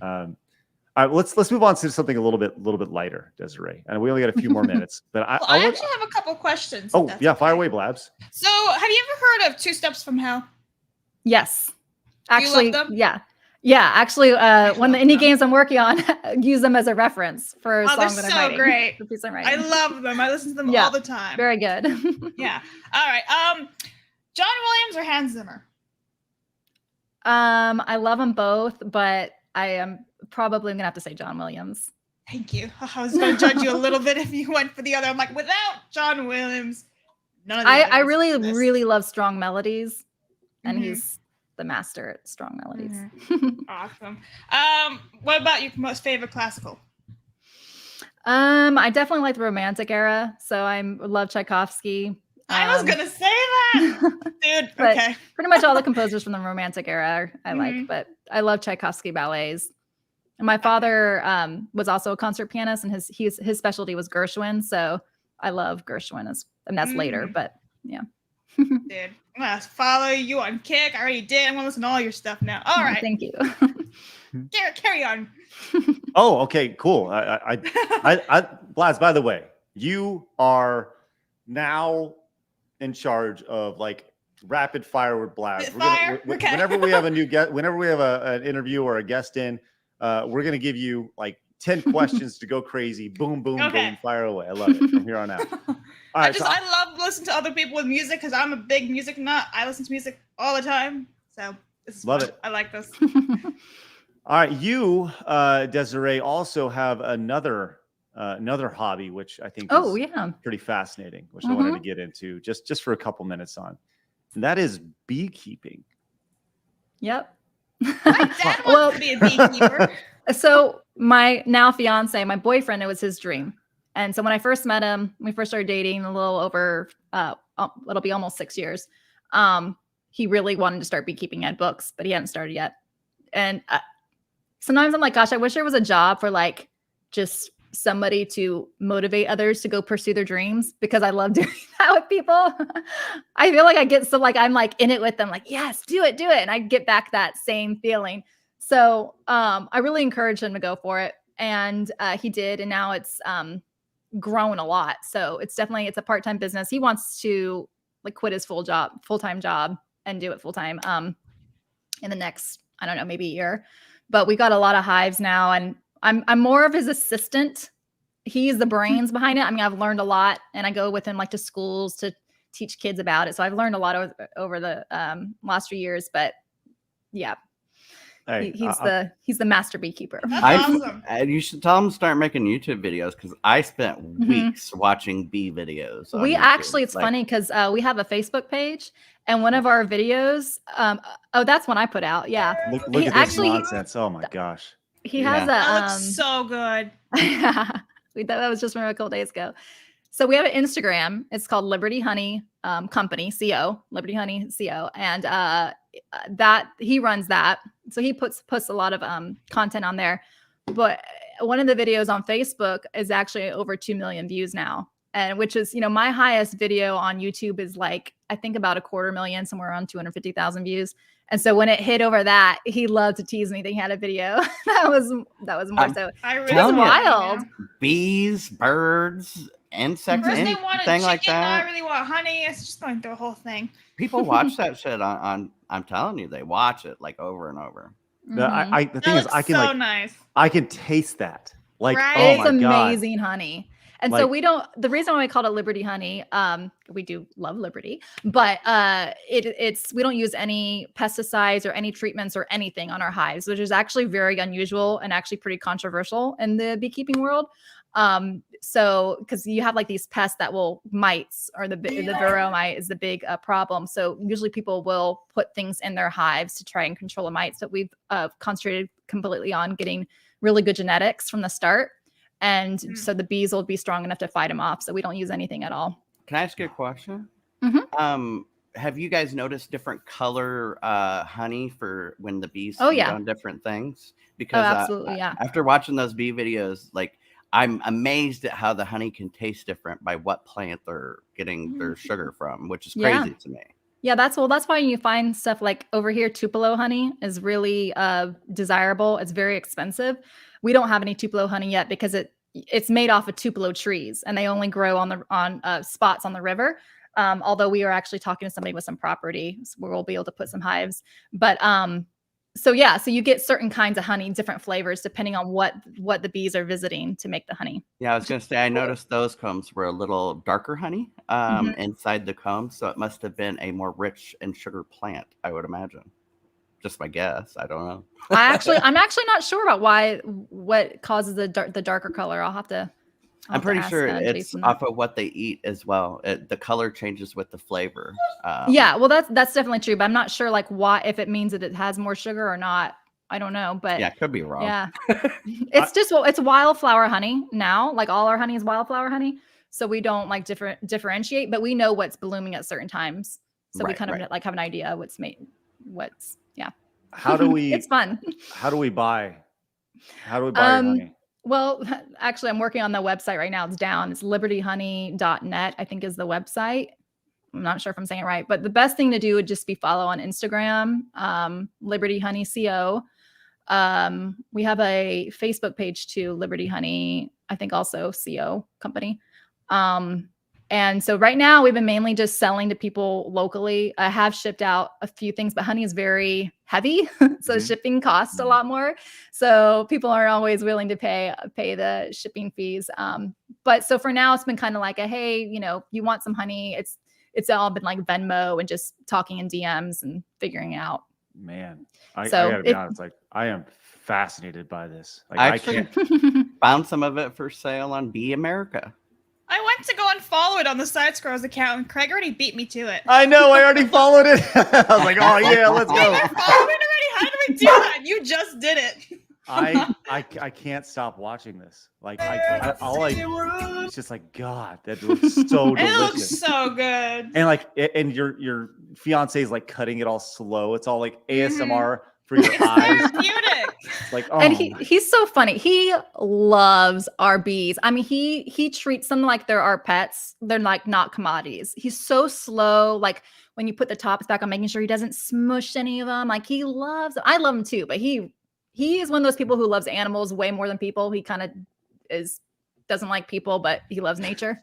All right, let's move on to something a little bit lighter, Desiree. And we only got a few more minutes, but I actually have a couple questions. Oh yeah, fire away, Blabs. So, have you ever heard of Two Steps from Hell? Yes, actually, you love them? yeah. Actually, one of the indie games I'm working on, use them as a reference for a song that I'm writing. Great. For piece I'm writing. I love them. I listen to them all the time. Very good. Yeah. All right. John Williams or Hans Zimmer? I love them both, but I am probably gonna have to say John Williams. Thank you. I was going to judge you a little bit if you went for the other. I'm like, without John Williams, none of the I really love strong melodies, and he's the master at strong melodies. Awesome. What about your most favorite classical? I definitely like the Romantic era, so I love Tchaikovsky. I was gonna say that, dude. Okay. Pretty much all the composers from the Romantic era I like, but I love Tchaikovsky ballets. And my father was also a concert pianist, and his specialty was Gershwin, so I love Gershwin, and that's later, but yeah. Dude, I'm gonna follow you on Kick. I already did. I'm gonna listen to all your stuff now. All right. Thank you. Carry on. Oh, okay, cool. Blaz, by the way, you are now in charge of like rapid fire with Blaz. Whenever we have a new guest, whenever we have an interview or a guest in, we're gonna give you like 10 questions to go crazy. Boom, boom, boom, fire away. I love it from here on out. All right, I love listening to other people with music because I'm a big music nut. I listen to music all the time. So this is love fun. it. I like this. All right, you, Desiree, also have another hobby, which I think is pretty fascinating, which I wanted to get into just for a couple minutes on. And that is beekeeping. Yep. My dad wants to be a beekeeper. So my now fiance, my boyfriend, it was his dream. And so when I first met him, we first started dating a little over, it'll be almost 6 years. He really wanted to start beekeeping. He had books, but he hadn't started yet. And sometimes I'm like, gosh, I wish there was a job for like just somebody to motivate others to go pursue their dreams, because I love doing that with people. I feel like I get so like I'm like in it with them, like, yes, do it. And I get back that same feeling. So I really encouraged him to go for it. And he did. And now it's grown a lot. So it's a part-time business. He wants to like quit his full-time job and do it full-time in the next, I don't know, maybe a year. But we got a lot of hives now, and I'm more of his assistant. He's the brains behind it. I mean, I've learned a lot, and I go with him like to schools to teach kids about it. So I've learned a lot over the last few years. But yeah, Hey, he's the master beekeeper. That's awesome. And you should tell them to start making YouTube videos because I spent weeks watching bee videos. On We YouTube. actually, it's Like, funny because we have a Facebook page, and one of our videos, oh, that's one I put out. Yeah, look he at actually- this nonsense. Oh my gosh. he has a. That looks so good. That was just from a couple days ago. So we have an Instagram. It's called Liberty Honey Company Co. Liberty Honey Co. And that he runs that. So he puts a lot of content on there. But one of the videos on Facebook is actually over 2 million views now. And which is, my highest video on YouTube is like, I think about 250,000, somewhere around 250,000 views. And so when it hit over that, he loved to tease me that he had a video. that was more so. I really It's love it, wild. yeah. bees, birds, insects, First they wanted anything chicken, like now I that. really want honey. It's just going through a whole thing. People watch that shit on. I'm telling you, they watch it like over and over. The thing That is, looks I can so like nice. I can taste that. Like, Right? oh It's my god. amazing honey. And so Like- we don't, the reason why we call it Liberty Honey, we do love Liberty, but we don't use any pesticides or any treatments or anything on our hives, which is actually very unusual and actually pretty controversial in the beekeeping world. So because you have like these pests that will mites, or the vero mite is the big problem. So usually people will put things in their hives to try and control the mites, but we've concentrated completely on getting really good genetics from the start. And so the bees will be strong enough to fight them off. So we don't use anything at all. Can I ask you a question? Mhm. Have you guys noticed different color honey for when the bees Oh, feed yeah. on different things? Oh, Because absolutely. Yeah. after watching those bee videos, like I'm amazed at how the honey can taste different by what plant they're getting their sugar from, which is Yeah. crazy to me. Yeah, that's why you find stuff like over here, Tupelo honey is really desirable. It's very expensive. We don't have any Tupelo honey yet because it's made off of Tupelo trees, and they only grow on spots on the river. Although we are actually talking to somebody with some property where we'll be able to put some hives. But so you get certain kinds of honey, different flavors depending on what the bees are visiting to make the honey. Yeah, I was gonna say I noticed those combs were a little darker honey inside the comb, so it must have been a more rich in sugar plant, I would imagine. Just my guess. I don't know. I'm actually not sure about what causes the darker color. I'll have to. I'm pretty ask, sure Jason it's that. off of what they eat as well. The color changes with the flavor. Yeah, well, that's definitely true, but I'm not sure like why, if it means that it has more sugar or not. I don't know, but Yeah, could be wrong. yeah, it's wildflower honey now. Like all our honey is wildflower honey, so we don't like differentiate, but we know what's blooming at certain times, so we Right, kind of right. like have an idea yeah. How do we It's fun. how do we buy your honey? Well, actually, I'm working on the website right now. It's down. It's libertyhoney.net, I think is the website. I'm not sure if I'm saying it right, but the best thing to do would just be follow on Instagram, Liberty Honey Co. We have a Facebook page too, Liberty Honey, I think also CO company. And so right now we've been mainly just selling to people locally. I have shipped out a few things, but honey is very heavy. So shipping costs a lot more. So people aren't always willing to pay the shipping fees. But so for now it's been kind of like hey, you want some honey. It's all been like Venmo and just talking in DMs and figuring it out. Man, I So gotta be honest. Like, I am fascinated by this. Like, I I actually can't. found some of it for sale on Bee America. I went to go and follow it on the Side Scrolls account, and Craig already beat me to it. I know. I already followed it. I was like, oh yeah, let's Wait, go. I followed it already? How do we do that? You just did it. I can't stop watching this. Like, it's just like, God, that looks so It looks delicious. so good. And like, and your fiance is like cutting it all slow. It's all like ASMR for your eyes. Therapeutic. It's like, oh, And he's so funny. He loves our bees. I mean, he treats them like they're our pets. They're like not commodities. He's so slow. Like when you put the tops back on, making sure he doesn't smush any of them. Like he loves them. I love him too, but he is one of those people who loves animals way more than people. He kind of doesn't like people, but he loves nature.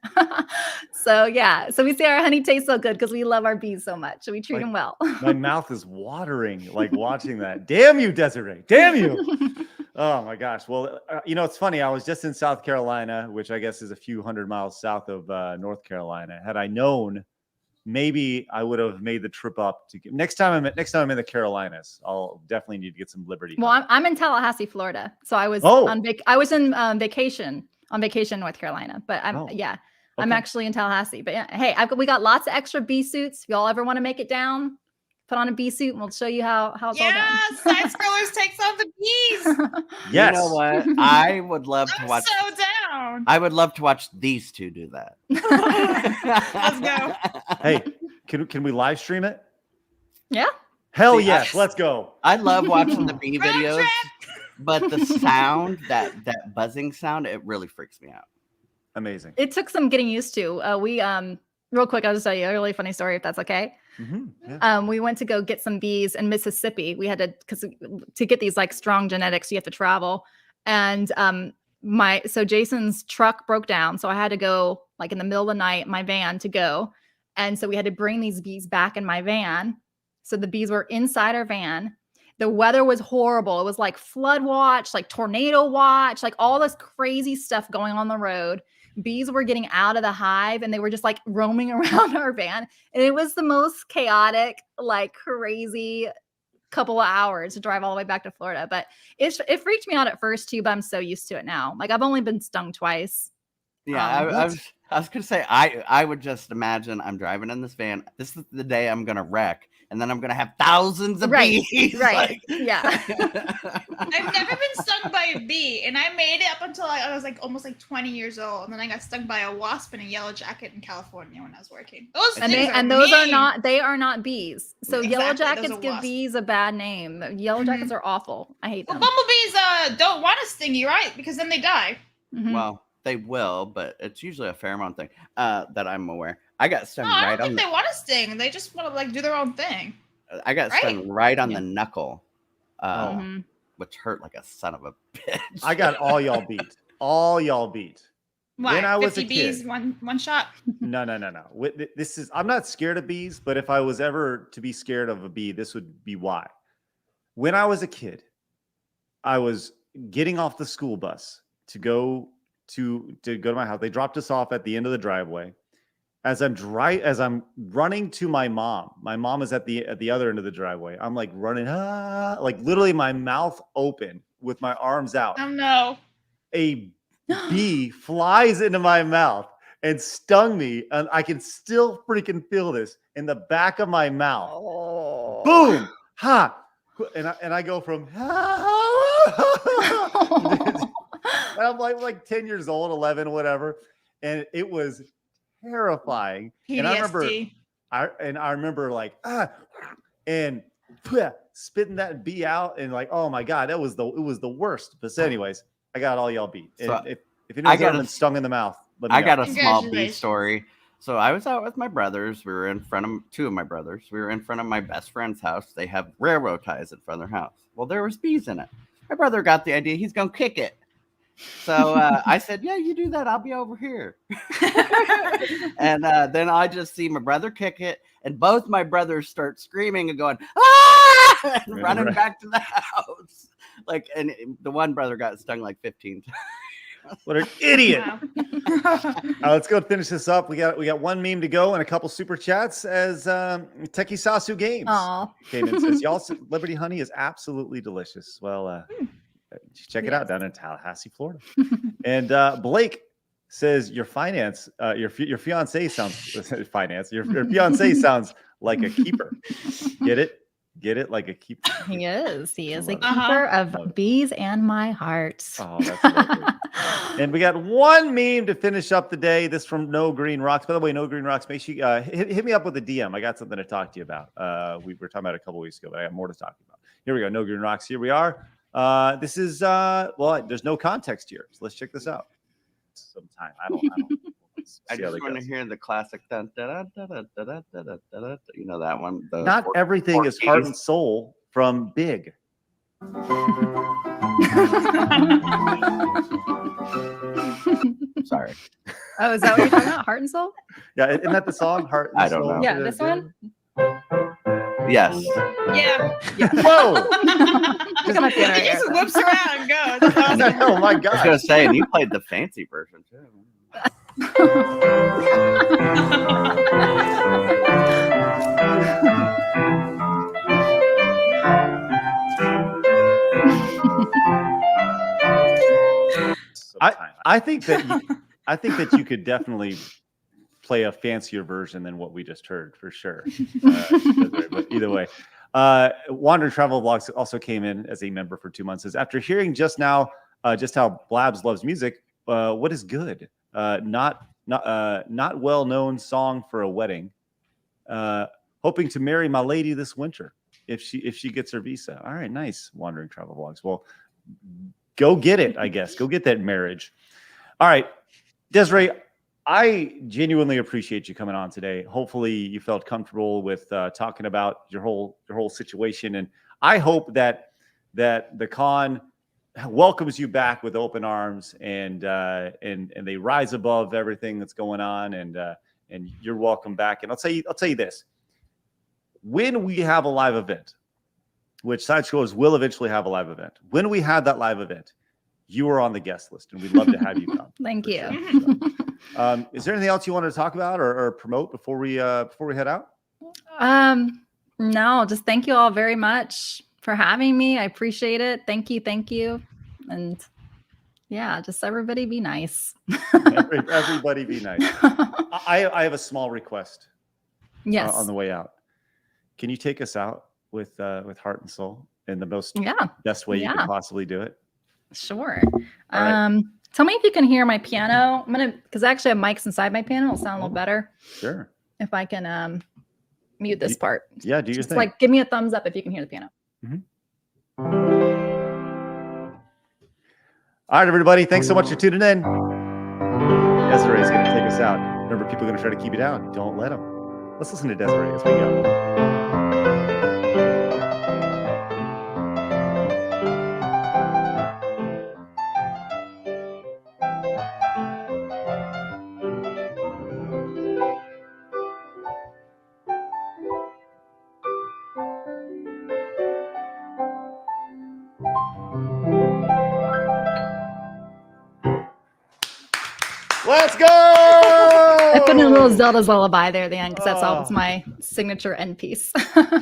So yeah. So we say our honey tastes so good because we love our bees so much. So we treat them well. my mouth is watering like watching that. Damn you, Desiree. Damn you. Oh my gosh. Well, it's funny. I was just in South Carolina, which I guess is a few hundred miles south of North Carolina. Had I known maybe I would have made the trip up to next time I'm in the Carolinas. I'll definitely need to get some Liberty. Well, I'm in Tallahassee, Florida, so I was I was in vacation in North Carolina, but I'm actually in Tallahassee. But yeah, hey, we got lots of extra bee suits. If y'all ever want to make it down, put on a bee suit and we'll show you how it's all done. Yes, Side Scrollers takes on the bees. Yes. You know what? I would love to watch. So down. I would love to watch these two do that. Let's go. Hey, can we live stream it? Yeah. Hell yes, let's go. I love watching the bee videos, but the sound, that buzzing sound, it really freaks me out. Amazing. It took some getting used to. We real quick, I'll just tell you a really funny story if that's okay. Yeah. We went to go get some bees in Mississippi. We had to get these like strong genetics, you have to travel. And so Jason's truck broke down. So I had to go like in the middle of the night, my van to go. And so we had to bring these bees back in my van. So the bees were inside our van. The weather was horrible. It was like flood watch, like tornado watch, like all this crazy stuff going on the road. Bees were getting out of the hive and they were just like roaming around our van. And it was the most chaotic, like crazy couple of hours to drive all the way back to Florida. But it freaked me out at first too, but I'm so used to it now. Like I've only been stung twice. Yeah, I was gonna say I would just imagine I'm driving in this van. This is the day I'm gonna wreck, and then I'm gonna have thousands of bees. Right. Like, Yeah. I've never been stung by a bee, and I made it up until I was like almost like 20 years old, and then I got stung by a wasp in a yellow jacket in California when I was working. Those are not bees. So Exactly, yellow those jackets are give wasps. bees a bad name. Yellow jackets are awful. I hate Well, them. bumblebees don't want to sting you, right? Because then they die. Mhm. well, they will, but it's usually a pheromone thing that I'm aware. I got stung No, I right don't on think they want to sting. They just want to like do their own thing. I got Right? stung right on the knuckle, Mhm. which hurt like a son of a bitch. I got all y'all beat. All y'all beat. Why? When I was 50 a bees, kid. one shot. No. I'm not scared of bees, but if I was ever to be scared of a bee, this would be why. When I was a kid, I was getting off the school bus to go to my house. They dropped us off at the end of the driveway. As I'm running to my mom is at the other end of the driveway. I'm like running, like literally my mouth open with my arms out. Oh no. A bee flies into my mouth and stung me, and I can still freaking feel this in the back of my mouth. Oh. Boom! Ha! And I go from I'm like 10 years old, 11, whatever, and it was terrifying. PTSD. And I remember like and spitting that bee out, and like, oh my god, it was the worst. But anyways, I got all y'all beat. So if anyone's ever been stung in the mouth, let me I got know. a small bee Congratulations. story. So I was out with my brothers. We were in front of two of my brothers. We were in front of my best friend's house. They have railroad ties in front of their house. Well, there was bees in it. My brother got the idea. He's going to kick it. So I said, yeah, you do that. I'll be over here. And then I just see my brother kick it. And both my brothers start screaming and going, ah! And running back to the house. Like, and the one brother got stung like 15 times. What an idiot! Wow. Let's go finish this up. We got one meme to go and a couple super chats as Techie Sasu Games Aw. came in and says, y'all, Liberty honey is absolutely delicious. Well, check it out down in Tallahassee, Florida. And Blake says your fiance sounds finance. Your fiance sounds like a keeper. Get it? Like a keeper. He is. He is a Love it. keeper Love of it. bees and my heart. Oh, that's lovely. And we got one meme to finish up the day. This from No Green Rocks. By the way, No Green Rocks, make sure you hit me up with a DM. I got something to talk to you about. We were talking about it a couple weeks ago, but I got more to talk about. Here we go. No Green Rocks. Here we are. This is there's no context here, so let's check this out. Sometime I don't. I just want to hear the classic. Dun, dun, dun, dun, dun, dun, dun, dun, dun, dun, you know that one. The Not everything is heart and soul from Big. Sorry. Oh, is that what you're talking about? Heart and soul? Yeah, isn't that the song? Heart and I don't Soul? know. Yeah, this one? Yes. Yeah. Whoa! I got my piano He right just here. whips around and goes. That's awesome. Oh my I was god! gonna say, and you played the fancy version too. I think that you could definitely play a fancier version than what we just heard for sure. But either way, Wandering Travel Vlogs also came in as a member for 2 months. Says, after hearing just now just how Blabs loves music, what is good? Not well-known song for a wedding. Hoping to marry my lady this winter if she gets her visa. All right, nice, Wandering Travel Vlogs. Well, go get it, I guess. Go get that marriage. All right, Desiree, I genuinely appreciate you coming on today. Hopefully you felt comfortable with talking about your whole situation. And I hope that the con welcomes you back with open arms and they rise above everything that's going on and you're welcome back. And I'll tell you this. When we have a live event, which Side Scrollers will eventually have a live event, when we have that live event, you are on the guest list, and we'd love to have you come. Thank you. Sure. Is there anything else you wanted to talk about or promote before we head out? No, just thank you all very much for having me. I appreciate it. Thank you. And yeah, just everybody be nice. Everybody be nice. I have a small request. Yes. On the way out. Can you take us out with heart and soul in the most best way you can possibly do it? Sure. Right. Tell me if you can hear my piano. Because I actually have mics inside my piano. It'll sound a little better. Sure. If I can mute this part. Yeah, do your thing. Like, give me a thumbs up if you can hear the piano. Mm-hmm. All right, everybody. Thanks so much for tuning in. Desiree is going to take us out. Remember, people are going to try to keep you down. Don't let them. Let's listen to Desiree as we go. Let's go! I put in a little Zelda's lullaby there at the end because that's all. It's my signature end piece.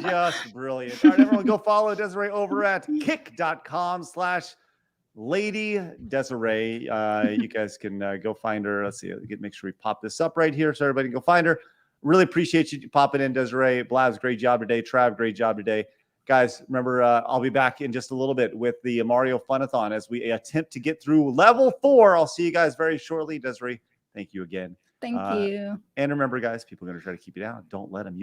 Just brilliant. All right, everyone, go follow Desiree over at kick.com/Lady Desiree. You guys can go find her. Let's see. Make sure we pop this up right here so everybody can go find her. Really appreciate you popping in, Desiree. Blabs, great job today. Trav, great job today. Guys, remember, I'll be back in just a little bit with the Mario Funathon as we attempt to get through level 4. I'll see you guys very shortly. Desiree, thank you again. Thank you. And remember, guys, people are going to try to keep you down. Don't let them.